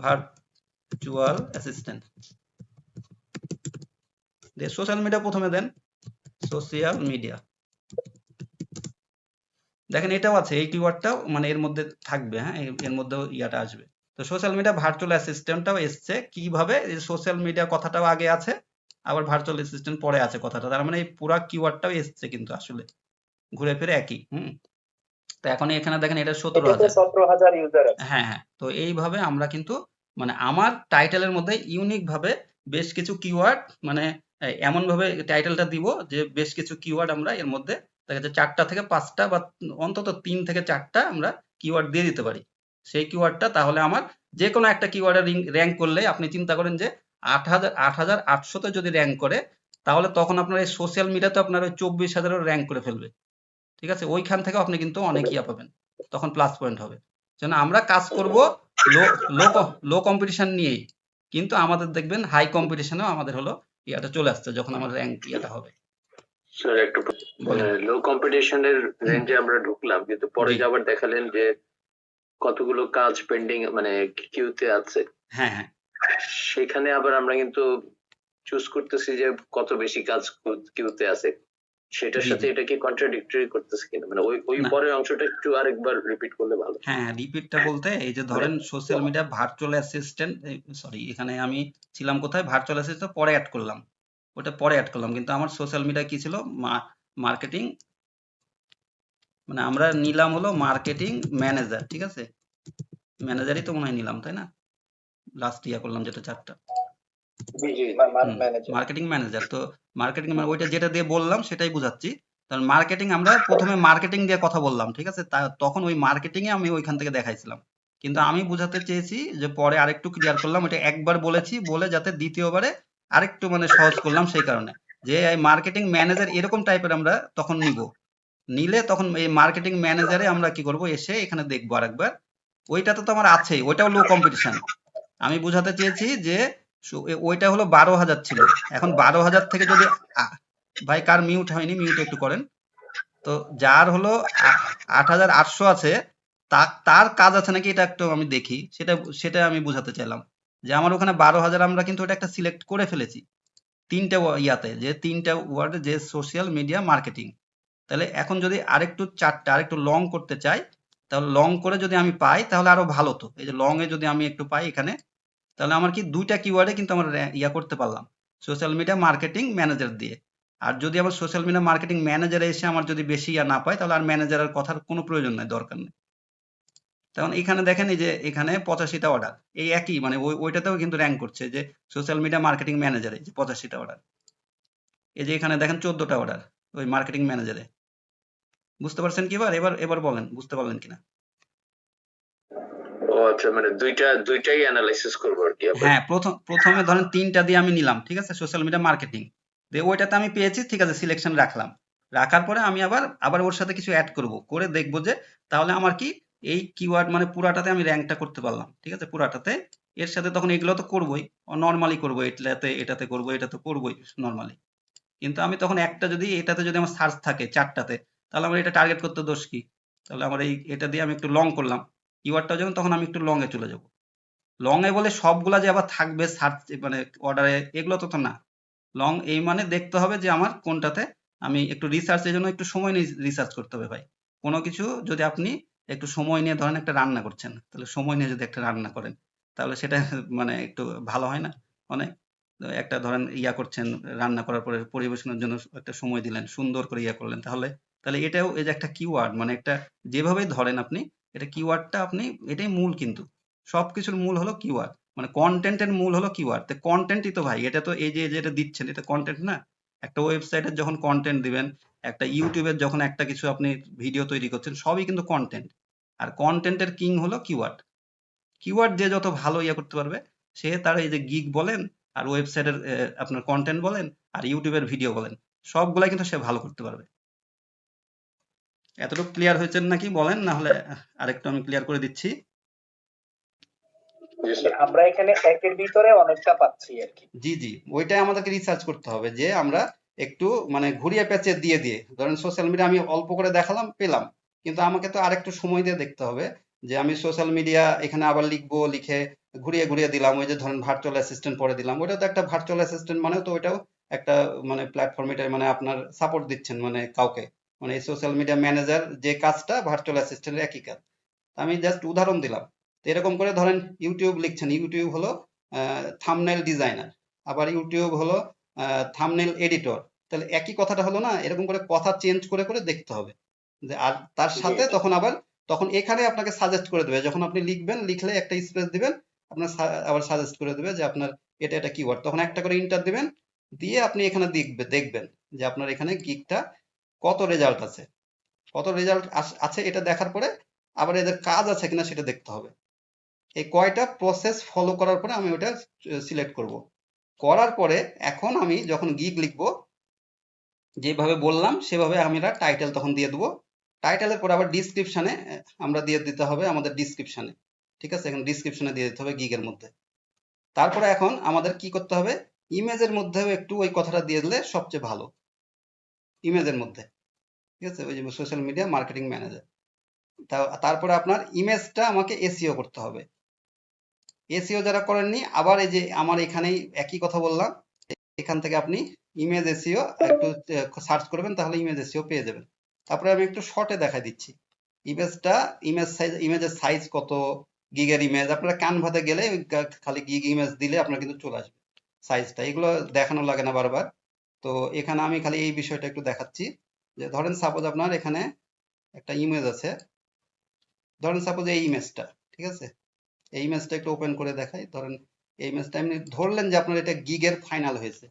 ভার্চুয়াল অ্যাসিস্ট্যান্ট দিয়ে সোশ্যাল মিডিয়া প্রথমে দেন, সোশ্যাল মিডিয়া, দেখেন এটাও আছে, এই কিওয়ার্ডটাও মানে এর মধ্যে থাকবে, হ্যাঁ এর মধ্যেও আসবে। তো সোশ্যাল মিডিয়া ভার্চুয়াল অ্যাসিস্ট্যান্টটাও এসছে কিভাবে, সোশ্যাল মিডিয়া কথাটাও আগে আছে, আবার ভার্চুয়াল অ্যাসিস্ট্যান্ট পরে আছে কথাটা, তার মানে এই পুরা কিওয়ার্ডটাও এসছে কিন্তু আসলে ঘুরে ফিরে একই। তো এখন এখানে দেখেন এটা 17,000। এটাতে 17,000 ইউজার আছে। হ্যাঁ হ্যাঁ, তো এইভাবে আমরা কিন্তু মানে আমার টাইটেলের মধ্যে ইউনিক ভাবে বেশ কিছু কিওয়ার্ড মানে এমন ভাবে টাইটেলটা দিব যে বেশ কিছু কিওয়ার্ড আমরা এর মধ্যে দেখা যাচ্ছে 4টা থেকে 5টা বা অন্তত 3 থেকে 4টা আমরা কিওয়ার্ড দিয়ে দিতে পারি। সেই কিওয়ার্ডটা তাহলে আমার যে কোনো একটা কিওয়ার্ডের র্যাঙ্ক করলে আপনি চিন্তা করেন যে 8,800তে যদি র্যাঙ্ক করে, তাহলে তখন আপনার এই সোশ্যাল মিডিয়াতে আপনার ওই 24,000-এরও র্যাঙ্ক করে ফেলবে। ঠিক আছে, ওইখান থেকে আপনি কিন্তু অনেক ইয়া পাবেন, তখন প্লাস পয়েন্ট হবে। যেন আমরা কাজ করব লো লো লো কম্পিটিশন নিয়েই, কিন্তু আমাদের দেখবেন হাই কম্পিটিশনেও আমাদের হলো ইয়াটা চলে আসছে যখন আমার র্যাঙ্ক ইয়াটা হবে। স্যার একটু বলেন। লো কম্পিটিশনের রেঞ্জে আমরা ঢুকলাম, কিন্তু পরে জি। আবার দেখালেন যে কতগুলো কাজ পেন্ডিং মানে কিউতে আছে। হ্যাঁ হ্যাঁ, সেখানে আবার আমরা কিন্তু চুজ করতেছি যে কত বেশি কাজ কিউতে আছে, সেটার জি সাথে জি। এটা কি কন্ট্রাডিক্টরি করতেছে কিনা, মানে ওই না, পরের অংশটা একটু আরেকবার রিপিট করলে ভালো। হ্যাঁ রিপিটটা বলতে এই যে মানে ধরেন social media virtual assistant, sorry এখানে আমি ছিলাম কোথায়, ভার্চুয়াল অ্যাসিস্ট্যান্ট পরে অ্যাড করলাম, ওটা পরে অ্যাড করলাম, কিন্তু আমার সোশ্যাল মিডিয়া কি ছিল, মার্কেটিং, মানে আমরা নিলাম হলো মার্কেটিং ম্যানেজার। ঠিক আছে, ম্যানেজারই তো মনে হয় নিলাম, তাই না? লাস্ট ইয়া করলাম যেটা 4টা জি জি, ম্যানেজার। Marketing manager. তো মার্কেটিং মানে ওইটা যেটা দিয়ে বললাম সেটাই বুঝাচ্ছি। কারণ মার্কেটিং আমরা প্রথমে মার্কেটিং দিয়ে কথা বললাম, ঠিক আছে, তখন ওই মার্কেটিং এ আমি ওইখান থেকে দেখাইছিলাম, কিন্তু আমি বুঝাতে চেয়েছি যে পরে আরেকটু ক্লিয়ার করলাম, এটা একবার বলেছি বলে যাতে দ্বিতীয়বারে আরেকটু মানে সহজ করলাম, সেই কারণে যে এই মার্কেটিং ম্যানেজার এরকম টাইপের আমরা তখন নিলে তখন এই মার্কেটিং ম্যানেজারে আমরা কি করব, এসে এখানে দেখবো আরেকবার, ওইটাতে তো আমার আছেই, ওইটাও লো কম্পিটিশন। আমি বুঝাতে চেয়েছি যে ওইটা হলো 12,000 ছিল, এখন 12,000 থেকে যদি ভাই কার মিউট হয়নি, মিউট একটু করেন তো, যার হলো 8,800 আছে, তার কাজ আছে নাকি এটা একটু আমি দেখি, সেটা আমি বুঝাতে চাইলাম যে আমার ওখানে 12,000 আমরা কিন্তু ওটা একটা সিলেক্ট করে ফেলেছি তিনটা ইয়াতে, যে তিনটা ওয়ার্ডে যে সোশ্যাল মিডিয়া মার্কেটিং। তাহলে এখন যদি আরেকটু লং করতে চাই, তাহলে লং করে যদি আমি পাই তাহলে আরো ভালো। তো এই যে লং এ যদি আমি একটু পাই এখানে, তাহলে আমার কি 2টা কিওয়ার্ডে কিন্তু আমার ইয়া করতে পারলাম সোশ্যাল মিডিয়া মার্কেটিং ম্যানেজার দিয়ে। আর যদি আমার সোশ্যাল মিডিয়া মার্কেটিং ম্যানেজারে এসে আমার যদি বেশি ইয়া না পাই, তাহলে আর ম্যানেজারের কথার কোনো প্রয়োজন নাই, দরকার নেই। তখন এখানে দেখেন এই যে এখানে 85টা অর্ডার, এই একই মানে ওইটাতেও কিন্তু র্যাঙ্ক করছে যে সোশ্যাল মিডিয়া মার্কেটিং ম্যানেজারে যে 85টা অর্ডার। এই যে এখানে দেখেন 14টা অর্ডার ওই মার্কেটিং ম্যানেজারে। বুঝতে পারছেন কি? এবার বলেন বুঝতে পারলেন কিনা? ও আচ্ছা, মানে দুইটাই অ্যানালাইসিস করবো আর কি আবার। হ্যাঁ, প্রথমে ধরেন 3টা দিয়ে আমি নিলাম, ঠিক আছে, সোশ্যাল মিডিয়া মার্কেটিং দিয়ে ওইটাতে আমি পেয়েছি, ঠিক আছে, সিলেকশন রাখলাম, রাখার পরে আমি আবার ওর সাথে কিছু অ্যাড করব, করে দেখবো যে তাহলে আমার কি এই কিওয়ার্ড মানে পুরাটাতে আমি র্যাঙ্কটা করতে পারলাম, ঠিক আছে, পুরাটাতে। এর সাথে তখন এগুলো তো করবোই, নর্মালি করবো, এটাতে করবো, এটা তো করবোই নর্মালি। কিন্তু আমি তখন এটাতে যদি আমার সার্চ থাকে 4টাতে, তাহলে আমার এটা টার্গেট করতে দোষ কি? তাহলে আমার এটা দিয়ে আমি একটু লং করলাম কিওয়ার্ডটা, যখন তখন আমি একটু লং এ চলে যাব। লং এ বলে সবগুলা যে আবার থাকবে সার্চ মানে অর্ডারে, এগুলো তো না। লং এই মানে দেখতে হবে যে আমার কোনটাতে আমি একটু রিসার্চের জন্য একটু সময় নিয়ে রিসার্চ করতে হবে ভাই। কোনো কিছু যদি আপনি একটু সময় নিয়ে ধরেন একটা রান্না করছেন, তাহলে সময় নিয়ে যদি একটা রান্না করেন, তাহলে সেটা মানে একটু ভালো হয় না অনেক? তো একটা ধরেন ইয়া করছেন, রান্না করার পরে পরিবেশনের জন্য একটা সময় দিলেন, সুন্দর করে ইয়া করলেন, তাহলে এটাও এই যে একটা কিওয়ার্ড মানে একটা, যেভাবেই ধরেন আপনি এটা কিওয়ার্ডটা আপনি, এটাই মূল কিন্তু, সবকিছুর মূল হলো কিওয়ার্ড, মানে কন্টেন্টের মূল হলো কিওয়ার্ড। তো কন্টেন্টই তো ভাই, এটা তো এই যে যেটা দিচ্ছেন এটা কন্টেন্ট না? একটা ওয়েবসাইটের যখন কন্টেন্ট দিবেন, একটা ইউটিউবের যখন একটা কিছু আপনি ভিডিও তৈরি করছেন, সবই কিন্তু কন্টেন্ট। আর কন্টেন্টের কিং হলো কিওয়ার্ড। কিওয়ার্ড যে যত ভালো ইয়া করতে পারবে, সে তার এই যে গিগ বলেন, আর ওয়েবসাইটের আপনার কন্টেন্ট বলেন, আর ইউটিউবের ভিডিও বলেন, সবগুলাই কিন্তু সে ভালো করতে পারবে। এতটুকু ক্লিয়ার হয়েছেন নাকি বলেন, না হলে আরেকটু আমি ক্লিয়ার করে দিচ্ছি। আমরা এখানে একের ভিতরে অনেকটা পাচ্ছি আর কি। জি জি, ওইটাই আমাদেরকে রিসার্চ করতে হবে, যে আমরা একটু মানে ঘুরিয়ে পেঁচে দিয়ে ধরেন সোশ্যাল মিডিয়া আমি অল্প করে দেখালাম পেলাম, কিন্তু আমাকে তো আরেকটু সময় দিয়ে দেখতে হবে যে আমি সোশ্যাল মিডিয়া এখানে আবার লিখবো, লিখে ঘুরিয়ে ঘুরিয়ে দিলাম, ওই যে ধরেন ভার্চুয়াল অ্যাসিস্ট্যান্ট পরে দিলাম, ওটা তো একটা ভার্চুয়াল অ্যাসিস্ট্যান্ট, মানে তো ওইটাও একটা মানে প্ল্যাটফর্ম, এটা মানে আপনার সাপোর্ট দিচ্ছেন মানে কাউকে, মানে এই সোশ্যাল মিডিয়া ম্যানেজার যে কাজটা ভার্চুয়াল অ্যাসিস্ট্যান্টের একই কাজ। আমি জাস্ট উদাহরণ দিলাম। তো এরকম করে ধরেন ইউটিউব লিখছেন, ইউটিউব হলো থাম্বনেল ডিজাইনার, আবার ইউটিউব হলো থাম্বনেল এডিটর, তাহলে একই কথাটা হলো না? এরকম করে কথা চেঞ্জ করে করে দেখতে হবে যে, আর তার জি সাথে জি। তখন এখানে আপনাকে সাজেস্ট করে দেবে, যখন আপনি লিখবেন, লিখলে একটা স্পেস দিবেন, আপনার আবার সাজেস্ট করে দেবে যে আপনার এটা এটা কিওয়ার্ড, তখন একটা করে ইন্টার দিবেন, দিয়ে আপনি এখানে দেখবেন যে আপনার এখানে গিগটা কত রেজাল্ট আছে, কত রেজাল্ট আছে, এটা দেখার পরে আবার এদের কাজ আছে কিনা সেটা দেখতে হবে। এই কয়টা প্রসেস ফলো করার পরে আমি ওটা সিলেক্ট করব। করার পরে এখন আমি যখন গিগ লিখবো, যেভাবে বললাম সেভাবে আমরা টাইটেল তখন দিয়ে দেবো। টাইটেলের পরে আবার ডিসক্রিপশনে আমরা দিয়ে দিতে হবে আমাদের ডিসক্রিপশনে, ঠিক আছে? এখন ডিসক্রিপশনে দিয়ে দিতে হবে গিগের মধ্যে। তারপরে এখন আমাদের কি করতে হবে, ইমেজের মধ্যেও একটু ওই কথাটা দিয়ে দিলে সবচেয়ে ভালো, ইমেজের মধ্যে, ঠিক আছে? ওই যে সোশ্যাল মিডিয়া মার্কেটিং ম্যানেজার। তারপরে আপনার ইমেজটা আমাকে এসইও করতে হবে। এসইও যারা করেননি, আবার এই যে আমার এখানেই একই কথা বললাম, এখান থেকে আপনি ইমেজ এসইও একটু সার্চ করবেন, তাহলে ইমেজ এসইও পেয়ে যাবেন। তারপরে আমি একটু শর্টে দেখাই দিচ্ছি ইমেজের সাইজ কত, গিগের ইমেজ। আপনারা ক্যানভাতে গেলে খালি গিগ ইমেজ দিলে আপনার কিন্তু চলে আসবে সাইজটা, এগুলো দেখানো লাগে না বারবার। তো এখানে আমি খালি এই বিষয়টা একটু দেখাচ্ছি, যে ধরেন সাপোজ আপনার এখানে একটা ইমেজ আছে, ধরেন সাপোজ এই ইমেজটা, ঠিক আছে? এই ইমেজটা একটু ওপেন করে দেখাই। ধরেন এই ইমেজটা এমনি ধরলেন যে আপনার এটা গিগের ফাইনাল হয়েছে,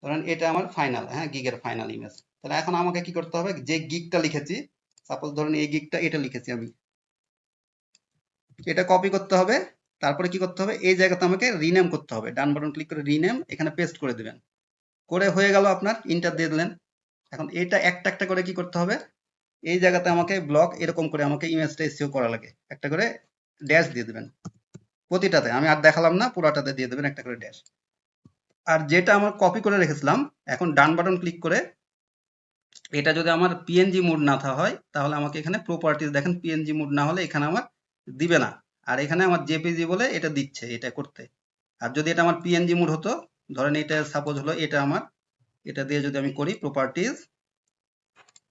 ধরেন এটা আমার ফাইনাল, হ্যাঁ, গিগের ফাইনাল ইমেজ। তাহলে এখন আমাকে কি করতে হবে, যে গিগটা লিখেছি, সাপোজ ধরেন এই গিগটা এটা লিখেছি আমি, এটা কপি করতে হবে। তারপরে কি করতে হবে, এই জায়গাতে আমাকে রিনেম করতে হবে, ডান বাটন ক্লিক করে রিনেম, এখানে পেস্ট করে দিবেন, করে হয়ে গেল আপনার, ইন্টার দিয়ে দিলেন। এখন এটা একটা একটা করে কি করতে হবে, এই জায়গাতে আমাকে ব্লক এরকম করে আমাকে ইমেজটা এসইও করা লাগে, একটা করে ড্যাশ দিয়ে দিবেন প্রতিটাতে, আমি আর দেখালাম না, পুরাটাতে দিয়ে দেবেন একটা করে ড্যাশ। আর যেটা আমার কপি করে রেখেছিলাম, এখন ডান বাটন ক্লিক করে এটা যদি আমার পিএনজি মোড না হয়, তাহলে আমাকে এখানে প্রপার্টিজ দেখেন, পিএনজি মোড না হলে এখানে আমার দিবে না, আর এখানে আমার জেপিজি বলে এটা দিচ্ছে এটা করতে। আর যদি এটা আমার পিএনজি মোড হতো, ধরেন এটা সাপোজ হলো এটা আমার, এটা দিয়ে যদি আমি করি প্রপার্টিজ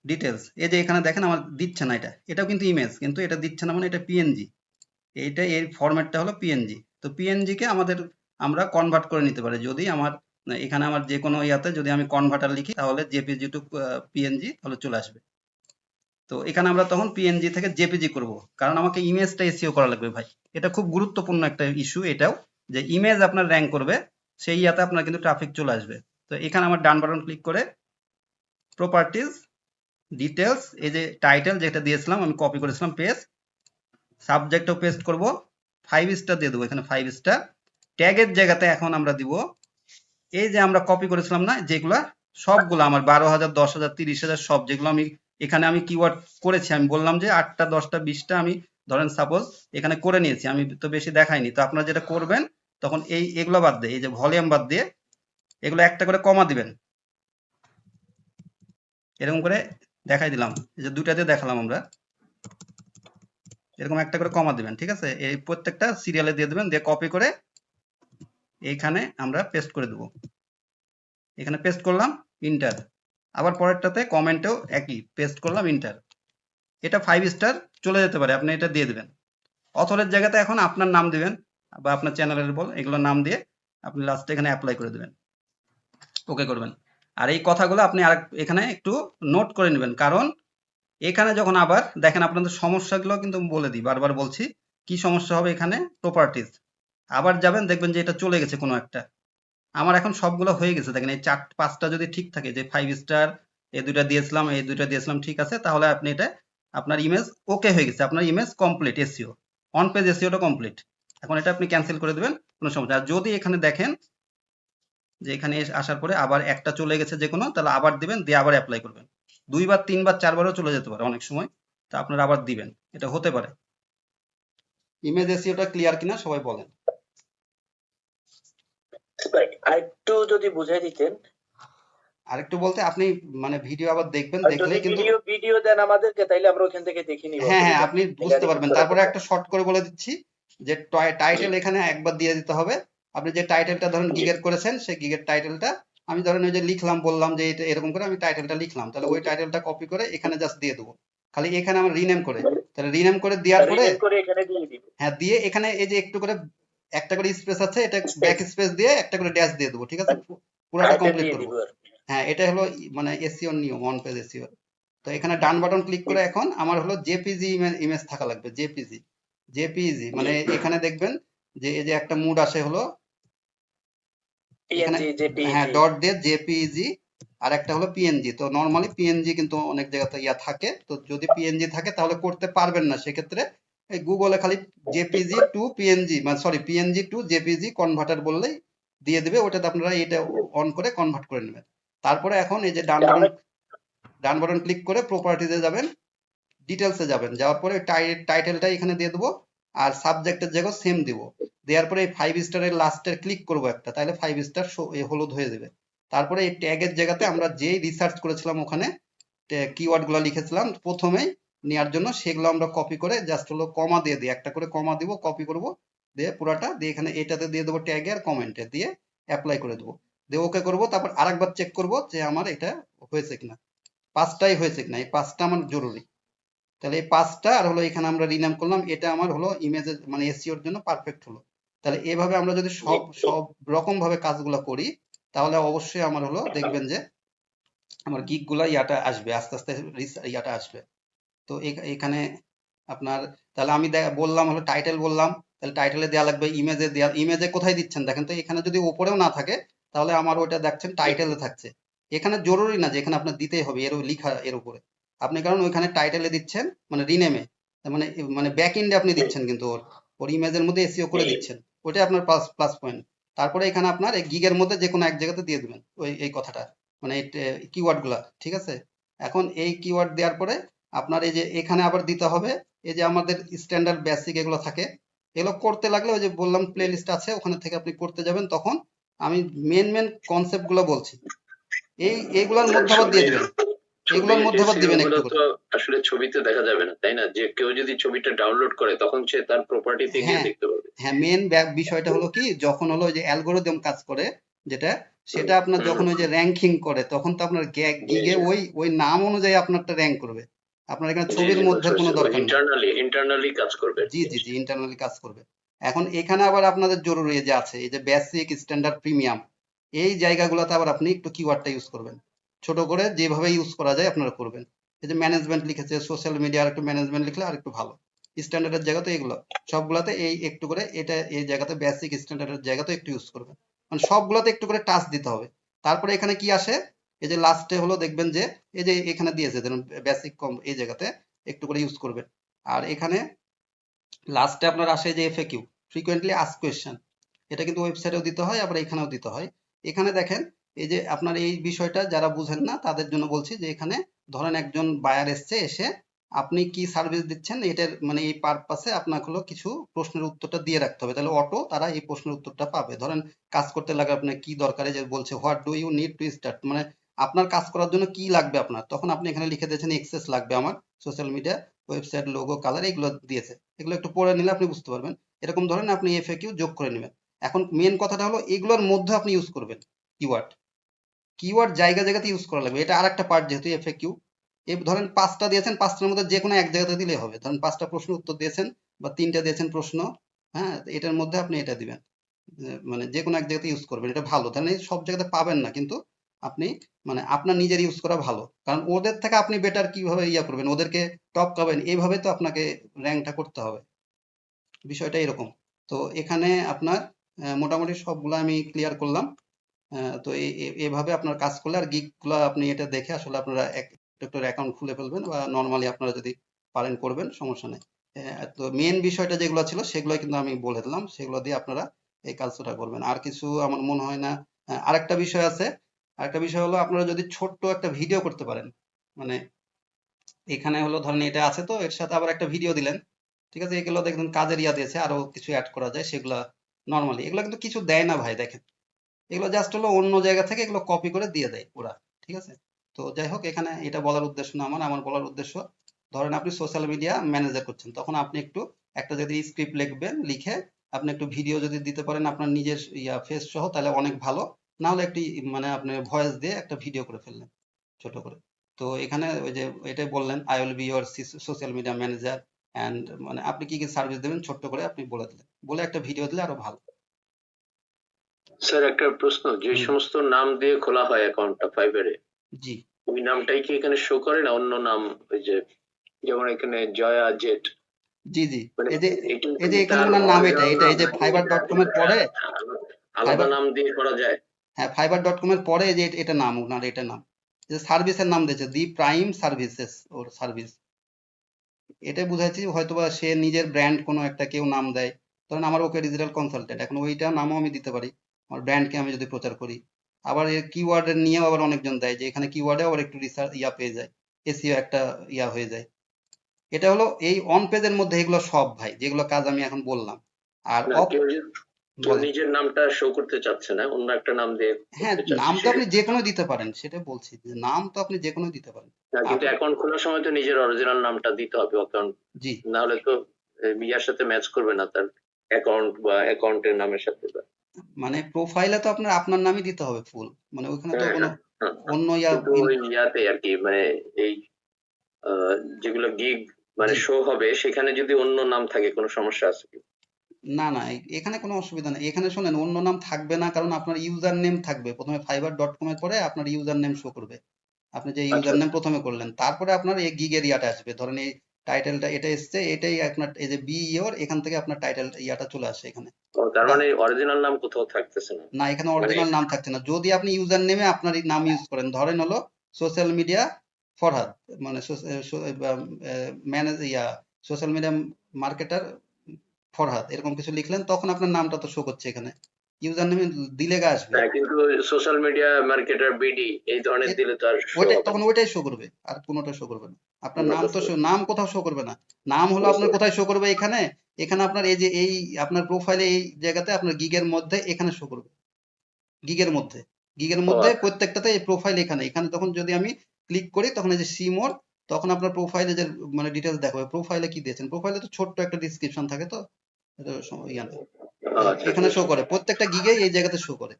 ডিটেলস, এই যে এখানে দেখেন আমার দিচ্ছে না, এটাও কিন্তু ইমেজ, কিন্তু এটা দিচ্ছে না, মানে এটা পিএনজি, এইটা এর ফরম্যাটটা হলো পিএনজি। তো পিএনজি কে আমরা কনভার্ট করে নিতে পারি, যদি আমার এখানে আমার যে কোনো ইয়াতে যদি আমি কনভার্টার লিখি, তাহলে জেপিজি টু পিএনজি তাহলে চলে আসবে। তো এখানে আমরা তখন পিএনজি থেকে জেপিজি করব, কারণ আমাকে ইমেজটা এসইও করা লাগবে ভাই। এটা খুব গুরুত্বপূর্ণ একটা ইস্যু এটাও, যে ইমেজ আপনার র্যাঙ্ক করবে, সেই ইয়াতে আপনার কিন্তু ট্রাফিক চলে আসবে। তো এখানে আমার ডান বাটন ক্লিক করে প্রপার্টিজ ডিটেলস, এই যে টাইটেল যেটা দিয়েছিলাম আমি কপি করেছিলাম, পেস্ট, সাবজেক্টও পেস্ট করব, 5 স্টার দিয়ে দেবো এখানে 5 স্টার। ট্যাগের জায়গাতে এখন আমরা দিব এই যে আমরা কপি করেছিলাম না যেগুলা, সবগুলো আমার 12,000 10,000 30,000 সব, যেগুলো আমি এখানে আমি কিওয়ার্ড করেছি, আমি বললাম যে 8টা 10টা 20টা আমি ধরেন সাপোজ এখানে করে নিয়েছি, আমি তো বেশি দেখাইনি। তো আপনারা যেটা করবেন তখন এগুলো বাদ দিয়ে, এই যে ভলিউম বাদ দিয়ে এগুলো একটা করে কমা দিবেন, এরকম করে দেখাই দিলাম, এই যে দুইটাতে দেখালাম আমরা, এরকম একটা করে কমা দিবেন, ঠিক আছে? এই প্রত্যেকটা সিরিয়ালে দিয়ে দিবেন, দিয়ে কপি করে এইখানে আমরা পেস্ট করে দেবো, এখানে পেস্ট করলাম, ইন্টার। আবার পরেরটাতে কমেন্টেও একই পেস্ট করলাম, ইন্টার। এটা 5 স্টার চলে যেতে পারে, আপনি এটা দিয়ে দিবেন। অথরের জায়গাতে এখন আপনার নাম দিবেন বা আপনার চ্যানেলের বল, এগুলো নাম দিয়ে আপনি লাস্টে এখানে অ্যাপ্লাই করে দিবেন, ওকে করবেন। আর এই কথাগুলো আপনি আর এখানে একটু নোট করে নেবেন, কারণ এখানে যখন আবার দেখেন আপনাদের সমস্যাগুলো কিন্তু বলে দিই, বারবার বলছি কি সমস্যা হবে এখানে, প্রপার্টিজ আবার যাবেন, দেখবেন যে এটা চলে গেছে কোনো একটা। আমার এখন সবগুলো হয়ে গেছে, দেখেন এই 4-5টা যদি ঠিক থাকে, যে 5 স্টার, এই দুইটা দিয়েছিলাম, এই দুইটা দিয়েছিলাম, ঠিক আছে, তাহলে আপনি এটা আপনার ইমেজ ওকে হয়ে গেছে, আপনার image complete, SEO on page এসইওটা কমপ্লিট। এখন এটা আপনি ক্যান্সেল করে দেবেন, কোনো সমস্যা। আর যদি এখানে দেখেন যে এখানে আসার পরে আবার একটা চলে গেছে যে কোনো, তাহলে আবার দিবেন, দিয়ে আবার অ্যাপ্লাই করবেন। 2বার 3বার 4বারও চলে যেতে পারে অনেক সময়, তা আপনারা আবার দিবেন, এটা হতে পারে। ইমেজ এসইওটা ক্লিয়ার কিনা সবাই বলেন। আরেকটু যদি বুঝাই দিতেন। আরেকটু বলতে আপনি মানে ভিডিও আবার দেখবেন, আর দেখলে যদি কিন্তু ভিডিও দেন আমাদেরকে, তাইলে আমরা ওখান থেকে দেখে নিব। হ্যাঁ হ্যাঁ অসুবিধা আপনি নেই। বুঝতে Editing পারবেন। করার তারপরে জন্য। একটা শর্ট করে বলে দিচ্ছি, যে টাইটেল এখানে একবার দিয়ে দিতে হবে। আপনি যে টাইটেলটা ধরেন জি। গিগের করেছেন, সেই গিগের টাইটেলটা আমি ধরেন ওই যে লিখলাম, বললাম যে এটা এরকম করে আমি টাইটেলটা লিখলাম, তাহলে ওই টাইটেলটা কপি করে এখানে জাস্ট দিয়ে দেবো, খালি এখানে আমার রিনেম করে তাহলে রিনেম করে দেওয়ার পরে রিনেম করে এখানে দিয়ে দিব হ্যাঁ দিয়ে এখানে এই যে একটু করে একটা করে স্পেস আছে, এটা Space। ব্যাক স্পেস দিয়ে একটা করে ড্যাশ দিয়ে দেবো, ঠিক আছে, পুরোটা এটা কমপ্লিট দিয়ে করবো। দিব আর কি। হ্যাঁ এটা হলো মানে এসইও নিয়ম, অন পেজ এসইও। তো এখানে ডান বাটন ক্লিক করে এখন আমার হলো জেপিজি ইমেজ থাকা লাগবে, জেপিজি। জেপিজি মানে এখানে দেখবেন যে এই যে একটা মুড আসে হলো এখানে, PNG হ্যাঁ JPEG ডট দিয়ে জেপিজি, আর একটা হলো পিএনজি। তো নর্মালি পিএনজি কিন্তু অনেক জায়গাতে ইয়া থাকে, তো যদি পিএনজি থাকে তাহলে করতে পারবেন না, সেক্ষেত্রে এই গুগলে খালি জেপিজি টু পিএনজি মানে sorry PNG two JPG converter বললেই দিয়ে দিবে, ওটাতে আপনারা এটা অন করে কনভার্ট করে নেবেন। তারপরে এখন এই যে আমরা ডান বাটন ক্লিক করে প্রপার্টিজে যাবেন, ডিটেলসে যাবেন, যাওয়ার পরে টাইটেলটা এখানে দিয়ে দেবো, আর সাবজেক্টের জায়গায় সেম দিব। দেওয়ার পরে এই 5 স্টারের লাস্টের ক্লিক করবো একটা, তাহলে 5 স্টার হলুদ হয়ে যাবে। তারপরে এই ট্যাগের জায়গাতে আমরা যেই রিসার্চ করেছিলাম ওখানে কিওয়ার্ড গুলো লিখেছিলাম প্রথমেই নেওয়ার জন্য, সেগুলো আমরা কপি করে জাস্ট হলো কমা দিয়ে দিই, একটা করে কমা দিব, কপি করব, দিয়ে পুরাটা দিয়ে এখানে এটাতে দিয়ে দেবো ট্যাগে আর কমেন্টে, দিয়ে অ্যাপ্লাই করে দেবো, দিয়ে ওকে করবো। তারপর আরেকবার চেক করব যে আমার এটা হয়েছে কিনা, পাঁচটাই হয়েছে কিনা, এই পাঁচটা আমার জরুরি। তাহলে এই পাঁচটা আর হলো এখানে আমরা রিনাম করলাম, এটা আমার হলো ইমেজের মানে এসইওর জন্য পারফেক্ট হলো। তাহলে এভাবে আমরা যদি সব সব রকম ভাবে কাজগুলো করি, তাহলে অবশ্যই আমার হলো দেখবেন যে আমার গিগ গুলা ইয়াটা আসবে, আস্তে আস্তে ইয়াটা আসবে। তো এখানে আপনার, তাহলে আমি বললাম হলো টাইটেল বললাম, তাহলে টাইটেলে দেওয়া লাগবে, ইমেজে দেওয়া, ইমেজে কোথায় দিচ্ছেন দেখেন তো, এখানে যদি উপরেও না থাকে তাহলে আমার ওইটা দেখছেন টাইটেলে থাকছে। এখানে জরুরি না যে এখানে আপনার দিতেই হবে এর লিখা এর উপরে, আপনি কারণ ওইখানে টাইটেলে দিচ্ছেন মানে রিনেমে, মানে মানে ব্যাক এন্ডে আপনি দিচ্ছেন কিন্তু ওর ওর ইমেজের মধ্যে এসইও করে দিচ্ছেন, ওইটাই আপনার প্লাস প্লাস পয়েন্ট। তারপরে এখানে আপনার এই গিগের মধ্যে যে কোনো এক জায়গাতে দিয়ে দিবেন ওই এই কথাটা, মানে কিওয়ার্ড গুলা, ঠিক আছে। এখন এই কিওয়ার্ড দেওয়ার পরে আপনার এই যে এখানে আবার দিতে হবে এই যে আমাদের স্ট্যান্ডার্ড বেসিক এগুলো থাকে, এগুলো করতে লাগলে ওই যে বললাম প্লে লিস্ট আছে ওখানে থেকে আপনি করতে যাবেন, তখন আমি মেন কনসেপ্ট গুলো বলছি, এইগুলোর মধ্যে আবার দিয়ে দিবেন, এগুলোর মধ্যে আবার দিবেন একটু করে। তো আসলে ছবিতে দেখা যাবে না, তাই না? যে কেউ যদি ছবিটা ডাউনলোড করে তখন সে তার প্রপার্টিতে গিয়ে হ্যাঁ দেখতে পাবে। হ্যাঁ মেন বিষয়টা হলো কি, যখন হলো ওই যে অ্যালগোরিদম কাজ করে যেটা, সেটা আপনার যখন ওই যে র্যাঙ্কিং করে তখন তো আপনার গিগে ওই ওই নাম অনুযায়ী আপনারটা র্যাঙ্ক করবে, আপনার এখানে জি ছবির জি, মধ্যে কোনো দরকার নেই। ইন্টারনালি কাজ করবে আর জি কি। জি জি ইন্টারনালি কাজ করবে। এখন এখানে আবার আপনাদের জরুরি যে আছে এই যে বেসিক স্ট্যান্ডার্ড প্রিমিয়াম, এই জায়গাগুলোতে আবার আপনি একটু কিওয়ার্ডটা ইউজ করবেন, ছোট করে যেভাবে ইউজ করা যায় আপনারা করবেন। এই যে ম্যানেজমেন্ট লিখেছে, সোশ্যাল মিডিয়ার একটু ম্যানেজমেন্ট লিখলে আর একটু ভালো। স্ট্যান্ডার্ডের জায়গাতে এগুলো সবগুলাতে এই একটু করে এটা এই জায়গাতে বেসিক স্ট্যান্ডার্ডের জায়গাতে একটু ইউজ করবেন, মানে সবগুলাতে একটু করে টাচ দিতে হবে। তারপরে এখানে কি আসে, এই যে লাস্টে হলো দেখবেন যে এই যে এখানে দিয়েছে ধরুন বেসিক কম, এই জায়গাতে একটু করে ইউজ করবেন। আর এখানে লাস্টে আপনার আসে যে এফএকিউ, ফ্রিকোয়েন্টলি আস্ক কোয়েশ্চেন, এটা কিন্তু ওয়েবসাইটেও দিতে হয় আবার এখানেও দিতে হয়। এখানে দেখেন এই যে আপনার এই বিষয়টা যারা বুঝেন না তাদের জন্য বলছি, যে এখানে ধরেন একজন বায়ার এসছে, এসে আপনি কি সার্ভিস দিচ্ছেন এটার মানে এই পারপাসে আপনাকে হলো কিছু প্রশ্নের উত্তরটা দিয়ে রাখতে হবে, তাহলে অটো তারা এই প্রশ্নের উত্তরটা পাবে। ধরেন কাজ করতে লাগে আপনার কি দরকার, এই যে বলছে what do you need to start, মানে আপনার কাজ করার জন্য কি লাগবে আপনার, তখন আপনি এখানে লিখে দিয়েছেন এক্সেস লাগবে আমার, social media, website, logo, colour, এগুলো দিয়েছে, এগুলো একটু পড়ে নিলে আপনি বুঝতে পারবেন। এরকম ধরেন আপনি এফএকিউ যোগ করে নেবেন। এখন মেন কথাটা হলো এগুলোর মধ্যে আপনি ইউজ করবেন কিওয়ার্ড, কিওয়ার্ড জায়গা জায়গাতে ইউজ করা লাগবে, এটা আরেকটা পার্ট যেহেতু এফএকিউ। ধরেন পাঁচটা দিয়েছেন, পাঁচটার মধ্যে যে কোনো এক জায়গাতে দিলে হবে, ধরেন পাঁচটা প্রশ্ন উত্তর দিয়েছেন বা তিনটা দিয়েছেন প্রশ্ন, হ্যাঁ এটার মধ্যে আপনি এটা দিবেন, মানে যে কোনো এক জায়গাতে ইউজ করবেন, এটা ভালো। ধরেন এই সব জায়গাতে পাবেন না কিন্তু আপনি মানে আপনার নিজের ইউজ করা ভালো, কারণ ওদের থেকে আপনি বেটার কিভাবে ইয়া করবেন, ওদেরকে টপ করবেন, এইভাবে তো আপনাকে র্যাঙ্কটা করতে হবে, বিষয়টা এরকম। তো এখানে আপনার মোটামুটি সবগুলো আমি ক্লিয়ার করলাম। তো এভাবে আপনার কাজ করলে আর গিগ গুলা আপনি এটা দেখে আসলে আপনারা একটা অ্যাকাউন্ট খুলে ফেলবেন, বা নর্মালি আপনারা যদি পারেন করবেন, সমস্যা নেই। তো মেন বিষয়টা যেগুলো ছিল সেগুলো কিন্তু আমি বলে দিলাম, সেগুলো দিয়ে আপনারা এই কাজটা করবেন, আর কিছু আমার মনে হয় না। আরেকটা বিষয় আছে, আরেকটা বিষয় হলো আপনারা যদি ছোট্ট একটা ভিডিও করতে পারেন, মানে এখানে হলো ধরেন এটা আছে তো এর সাথে আবার একটা ভিডিও দিলেন, ঠিক আছে, এগুলো দেখবেন কাজের ইয়া দিয়েছে, আরো কিছু অ্যাড করা যায় সেগুলা নর্মালি, এগুলো কিন্তু কিছু দেয় না ভাই, দেখেন এগুলো জাস্ট হলো অন্য জায়গা থেকে এগুলো কপি করে দিয়ে দেয় ওরা, ঠিক আছে। তো যাই হোক এখানে এটা বলার উদ্দেশ্য না আমার, আমার বলার উদ্দেশ্য ধরেন আপনি সোশ্যাল মিডিয়া ম্যানেজার করছেন, তখন আপনি একটু একটা যদি স্ক্রিপ্ট লিখবেন, লিখে আপনি একটু ভিডিও যদি দিতে পারেন আপনার নিজের ইয়া ফেস সহ, তাহলে অনেক ভালো। না হলে একটি মানে আপনি ভয়েস দিয়ে একটা ভিডিও করে ফেললেন ছোট করে। তো এখানে ওই যে এটাই বললেন I will be your social media manager, and মানে আপনি কি কি সার্ভিস দেবেন ছোট্ট করে আপনি বলে দিলেন, বলে একটা ভিডিও দিলে আরো ভালো। স্যার একটা প্রশ্ন, যে হুম, সমস্ত নাম দিয়ে খোলা হয় অ্যাকাউন্টটা ফাইবারে, জি ওই নামটাই কি এখানে শো করে না অন্য নাম? ওই যে যেমন এখানে জয়া জেট, জি জি মানে এই যে এটা এই কি যে এখানে তার ওনার নাম এটা অরিজিনাল এটা নাম এই যে নাকি fiverr.com এর পরে আলাদা ফাইবার নাম দিয়ে করা যায়? হ্যাঁ fiverr.com এর পরে এই যে এটা নাম ওনার এটা নাম, যে সার্ভিসের নাম দিয়েছে দি প্রাইম সার্ভিসেস ওর সার্ভিস, এটা বুঝাচ্ছি হয়তোবা সে নিজের ব্র্যান্ড কোনো একটা কেউ নাম দেয়, ধরেন আমার ওকে ডিজিটাল কনসালটেন্ট, এখন ওইটা নামও আমি দিতে পারি আমার ব্র্যান্ডকে আমি যদি প্রচার করি। আবার এর কিওয়ার্ড নিয়েও আবার অনেকজন দেয় যে এখানে কিওয়ার্ডে আবার একটু রিসার্চ পেয়ে যায়, এসইও একটা হয়ে যায়। এটা হলো এই অন পেজের মধ্যে এগুলো সব ভাই যেগুলো কাজ আমি এখন বললাম। আর না, অফ কেউ বলেন, নিজের নামটা শো করতে চাচ্ছে না, অন্য একটা নাম দিয়ে হ্যাঁ করতে চাচ্ছে নাম তো আপনি সেক্ষেত্রে? যে কোনো দিতে পারেন, সেটা বলছি যে নাম তো আপনি যে কোনো দিতে পারেন। না, কিন্তু আপনি অ্যাকাউন্ট খোলার সময় তো নিজের অরিজিনাল নামটা দিতে হবে অ্যাকাউন্ট, জি না হলে তো ইয়ার সাথে ম্যাচ করবে না তার অ্যাকাউন্ট বা অ্যাকাউন্টের নামের সাথে। মানে প্রোফাইলে তো আপনার আপনার নামই দিতে হবে ফুল, মানে ওইখানে তো হ্যাঁ, কোনো হ্যাঁ, হ্যাঁ, অন্য কিন্তু ওই ইয়াতে আর কি, মানে এই যেগুলো গিগ মানে জি শো হবে সেখানে যদি অন্য নাম থাকে কোনো সমস্যা আছে কি? না না এখানে কোনো অসুবিধা নেই, এখানে শোনেন অন্য নাম থাকবে না কারণ আপনার ইউজার নেম থাকবে প্রথমে fiverr.com এর পরে আপনার ইউজার নেম শো করবে, আপনি যে আচ্ছা, ইউজার নেম আচ্ছা। প্রথমে করলেন তারপরে আপনার এই গিগের ইয়াটা আসবে, ধরেন এই টাইটেলটা এটা এসছে এটাই আপনার এই যে বি ইওর এখান থেকে আপনার টাইটেল ইয়াটা চলে আসে এখানে। ও, তার বা মানে অরিজিনাল নাম কোথাও থাকতেছে না। না এখানে মানে অরিজিনাল নাম থাকছে না, যদি আপনি ইউজার নেমে আপনার এই নাম ইউজ করেন, ধরেন হলো সোশ্যাল মিডিয়া ফরহাদ, মানে manage social media marketer Farhad এরকম কিছু লিখলেন তখন আপনার নামটা তো শো করছে এখানে, ইউজার নেমে দিলেগা আসবে। হ্যাঁ, কিন্তু সোশ্যাল মিডিয়া মার্কেটার বিডি এই ধরনের এ- দিলে তো আর শো ওইটাই হবে তখন না। ওইটাই শো করবে, আর কোনোটা শো করবে না, আপনার নাম তো বুঝতে নাম কোথাও শো করবে না। নাম হলো বুঝতে আপনার পারছি। কোথায় শো করবে এখানে, এখানে আপনার এই যে এই আপনার প্রোফাইলে এই জায়গাতে আপনার গিগের মধ্যে এখানে শো করবে, গিগের মধ্যে গিগের ও মধ্যে আচ্ছা, প্রত্যেকটাতে এই প্রোফাইল এখানে এখানে তখন যদি আমি ক্লিক করি তখন এই যে সি মোর, তখন আপনার প্রোফাইলে যে মানে ডিটেলস দেখাবে প্রোফাইলে কি দিয়েছেন, প্রোফাইলে তো ছোট্ট একটা ডিসক্রিপশন থাকে তো এটা ইয়া নেই। আচ্ছা, এখানে শো বুঝতে করে পারছি। প্রত্যেকটা গিগেই এই জায়গাতে শো করে।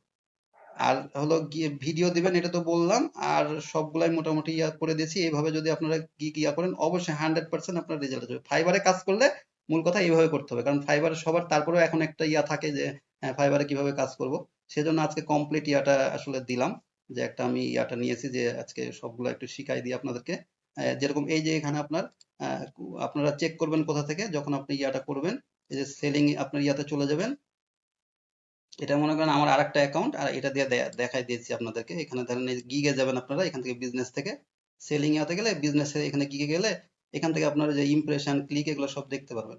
আর হলো গিয়ে ভিডিও দিবেন এটা তো বললাম, আর সবগুলাই মোটামুটি ইয়া করে দিয়েছি, এইভাবে যদি আপনারা গিগ ইয়া করেন অবশ্যই 100% আপনার রেজাল্ট আসবে। ফাইবারে কাজ করলে মূল কথা এইভাবে করতে হবে, কারণ ফাইবারে সবার তারপরেও এখন একটা ইয়া থাকে যে হ্যাঁ ফাইবারে কিভাবে কাজ করব, সেজন্য আজকে কমপ্লিট ইয়াটা আসলে দিলাম, যে একটা আমি ইয়াটা নিয়েছি যে আজকে সবগুলো একটু শিখাই দিই আপনাদেরকে। যেরকম এই যে এখানে আপনার আপনারা চেক করবেন কোথা থেকে যখন আপনি ইয়াটা করবেন, এই যে সেলিং আপনার ইয়াতে চলে যাবেন, এটা মনে করেন আমার আরেকটা অ্যাকাউন্ট আর এটা দিয়ে দেখাই দিয়েছি আপনাদেরকে, এখানে ধরেন এই গিগে যাবেন আপনারা এখান থেকে বিজনেস থেকে সেলিং এ হতে গেলে বিজনেসে এখানে গিগে গেলে এখান থেকে আপনারা যে ইমপ্রেশন ক্লিক এগুলো সব দেখতে পারবেন,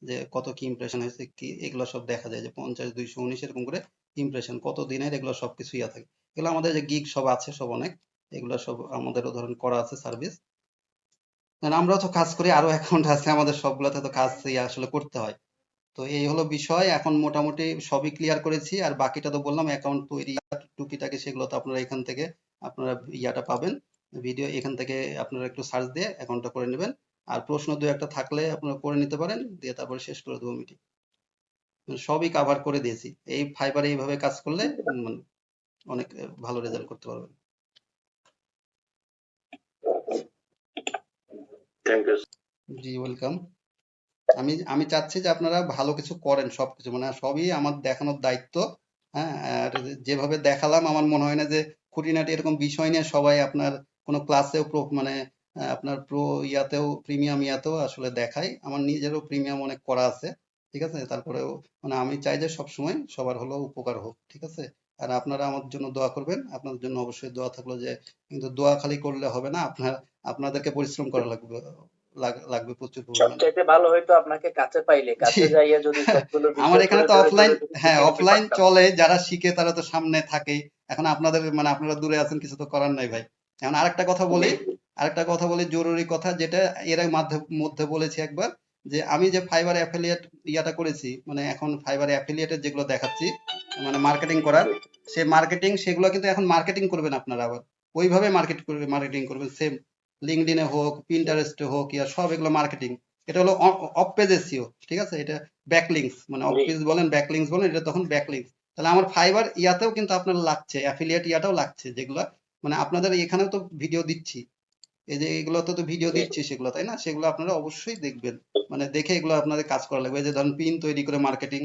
যে কত কি ইমপ্রেশন হয়েছে কি এগুলো সব দেখা যায় যে 50 219 এরকম করে ইমপ্রেশন কত দিনের এগুলো সব কিছু ইয়া থাকে, এগুলো আমাদের যে গিগ সব আছে সব অনেক, এগুলো সব আমাদেরও ধরেন করা আছে সার্ভিস, কারণ আমরাও তো কাজ করি আরো অ্যাকাউন্ট আছে আমাদের সবগুলোতে তো কাজ ইয়া আসলে করতে হয়। তো এই হলো বিষয়, এখন মোটামুটি সবই ক্লিয়ার করেছি আর বাকিটা তো বললাম অ্যাকাউন্ট তৈরি টুকিটাকি সেগুলো তো আপনারা এখান থেকে আপনারা ইয়াটা পাবেন ভিডিও, এখান থেকে আপনারা একটু সার্চ দিয়ে অ্যাকাউন্টটা করে নেবেন, আর প্রশ্ন দু একটা থাকলে আপনারা করে নিতে পারেন দিয়ে তারপরে শেষ করে দেবো মিটিং, সবই কাভার করে দিয়েছি। এই ফাইবারে এইভাবে কাজ করলে অনেক ভালো রেজাল্ট করতে পারবেন। Thank you. জি ওয়েলকাম। আমি আমি চাচ্ছি যে আপনারা ভালো কিছু করেন সবকিছু, মানে সবই আমার দেখানোর দায়িত্ব। হ্যাঁ আর যেভাবে দেখালাম আমার মনে হয় না যে খুঁটিনাটি এরকম বিষয় নিয়ে সবাই আপনার কোনো ক্লাসেও মানে আপনার প্রো ইয়াতেও প্রিমিয়াম ইয়াতেও আসলে দেখাই, আমার নিজেরও প্রিমিয়াম অনেক করা আছে, ঠিক আছে, তারপরেও মানে আমি চাই যে সবসময় সবার হলো উপকার হোক, ঠিক আছে। আর আপনারা আমার জন্য দোয়া করবেন, আপনাদের জন্য অবশ্যই দোয়া থাকলো যে, কিন্তু দোয়া খালি করলে হবে না, আপনাদেরকে পরিশ্রম করা লাগবে, লাগবে প্রচুর পরিমাণে। সবচাইতে ভালো হয়তো আপনাকে কাছে পাইলে জি কাছে যাইয়া যদি সবগুলো আমার বিষয় এখানে ধরে তো ধরে অফলাইন, ধরে যদি হ্যাঁ শিখে নিতে অফলাইন পারতাম। চলে, যারা শিখে তারা তো সামনে থাকেই, এখন আপনাদের মানে আপনারা দূরে আছেন কিছু তো করার নাই ভাই। এখন আরেকটা কথা বলি, আরেকটা কথা বলি জরুরি কথা যেটা এর মধ্যে মধ্যে বলেছি একবার, যে আমি যে ফাইবার অ্যাফিলিয়েট ইয়াটা করেছি, মানে এখন ফাইবার অ্যাফিলিয়েটের যেগুলো দেখাচ্ছি মানে মার্কেটিং করার, সে মার্কেটিং সেগুলো কিন্তু এখন মার্কেটিং করবেন আপনারা আবার ওইভাবে মার্কেটিং করবেন সেম, লিঙ্কডইনে হোক পিন্টারেস্টে হোক ইয়া সব এগুলো মার্কেটিং, এটা হলো অফ পেজ এসইও, ঠিক আছে, এটা ব্যাকলিংস মানে অফ জি, পেজ বলেন ব্যাকলিংস বলেন এটা তখন ব্যাকলিংস, তাহলে আমার ফাইবার ইয়াতেও কিন্তু আপনার লাগছে অ্যাফিলিয়েট ইয়াটাও লাগছে যেগুলো মানে আপনাদের এখানেও তো ভিডিও দিচ্ছি, এই যে এগুলোতে তো ভিডিও জি। দিচ্ছি সেগুলো, তাই না? সেগুলো আপনারা অবশ্যই দেখবেন, মানে দেখে এগুলো আপনাদের কাজ করা লাগবে। এই যে ধরেন পিন তৈরি করে মার্কেটিং,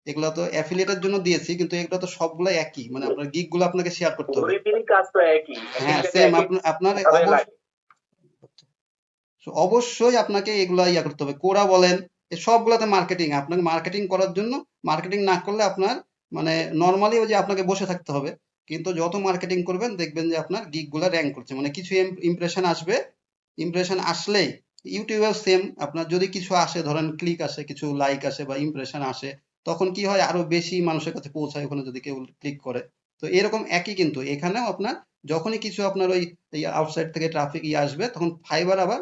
এগুলো তো অ্যাফিলিয়েটের জন্য দিয়েছি, কিন্তু এগুলো তো সবগুলো একই, মানে আপনার গিগ গুলো আপনাকে শেয়ার করতে হবে। প্রতিদিনই কাজ তো একই, হ্যাঁ, affiliate সেম। একই আপনার ভাবে অবশ্যই লাগে। অবশ্যই আপনাকে এগুলা ইয়া করতে হবে। কোরা বলেন, এই সবগুলাতে মার্কেটিং, আপনাকে মার্কেটিং করার জন্য, মার্কেটিং না করলে আপনার মানে নর্মালি ওই যে আপনাকে বসে থাকতে হবে, কিন্তু যত মার্কেটিং করবেন দেখবেন যে আপনার গিগ গুলা র্যাঙ্ক করছে, মানে কিছু ইমপ্রেশন আসবে। ইমপ্রেশন আসলেই ইউটিউবেও সেম, আপনার যদি কিছু আসে, ধরেন ক্লিক আসে, কিছু লাইক আসে বা ইমপ্রেশন আসে, তখন কি হয়, আরো বেশি মানুষের কাছে পৌঁছায় ওখানে যদি কেউ ক্লিক করে। তো এরকম একই, কিন্তু এখানেও আপনার যখনই কিছু আপনার ওই আউটসাইড থেকে ট্রাফিক আসবে, তখন ফাইবার আবার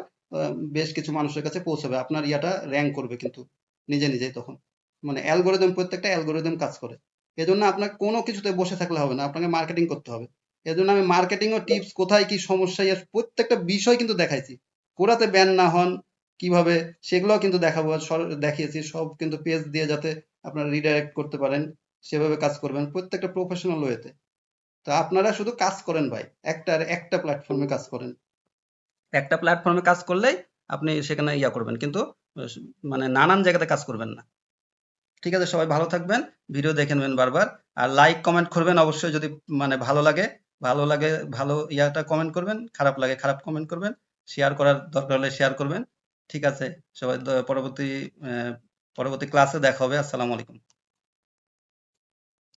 বেশ কিছু মানুষের কাছে পৌঁছাবে, আপনার ইয়াটা র্যাঙ্ক করবে কিন্তু নিজে নিজেই তখন। মানে অ্যালগোরিদম, প্রত্যেকটা অ্যালগোরিদম কাজ করে। এজন্য আপনার কোনো কিছুতে বসে থাকলে হবে না, আপনাকে মার্কেটিং করতে হবে। এজন্য আমি মার্কেটিং ও টিপস, কোথায় কি সমস্যা, প্রত্যেকটা বিষয় কিন্তু দেখাইছি। কোরাতে ব্যান না হন কিভাবে, সেগুলোও কিন্তু দেখাবো, দেখিয়েছি সব, কিন্তু পেজ দিয়ে যাতে আপনারা রিডাইরেক্ট করতে পারেন, সেভাবে কাজ করবেন প্রত্যেকটা প্রফেশনাল ওয়েতে। তো আপনারা শুধু কাজ করেন ভাই, একটা প্ল্যাটফর্মে কাজ করেন। একটা প্ল্যাটফর্মে কাজ করলেই আপনি সেখানে ইয়া করবেন, কিন্তু মানে নানান জায়গাতে কাজ করবেন না। ঠিক আছে, সবাই ভালো থাকবেন, ভিডিও দেখে নেবেন বারবার, আর লাইক কমেন্ট করবেন অবশ্যই, যদি মানে ভালো লাগে, ভালো ইয়াটা কমেন্ট করবেন, খারাপ লাগে খারাপ কমেন্ট করবেন, শেয়ার করার দরকার হলে শেয়ার করবেন। ঠিক আছে, সবাই পরবর্তী ক্লাসে দেখা হবে। আসসালামু আলাইকুম।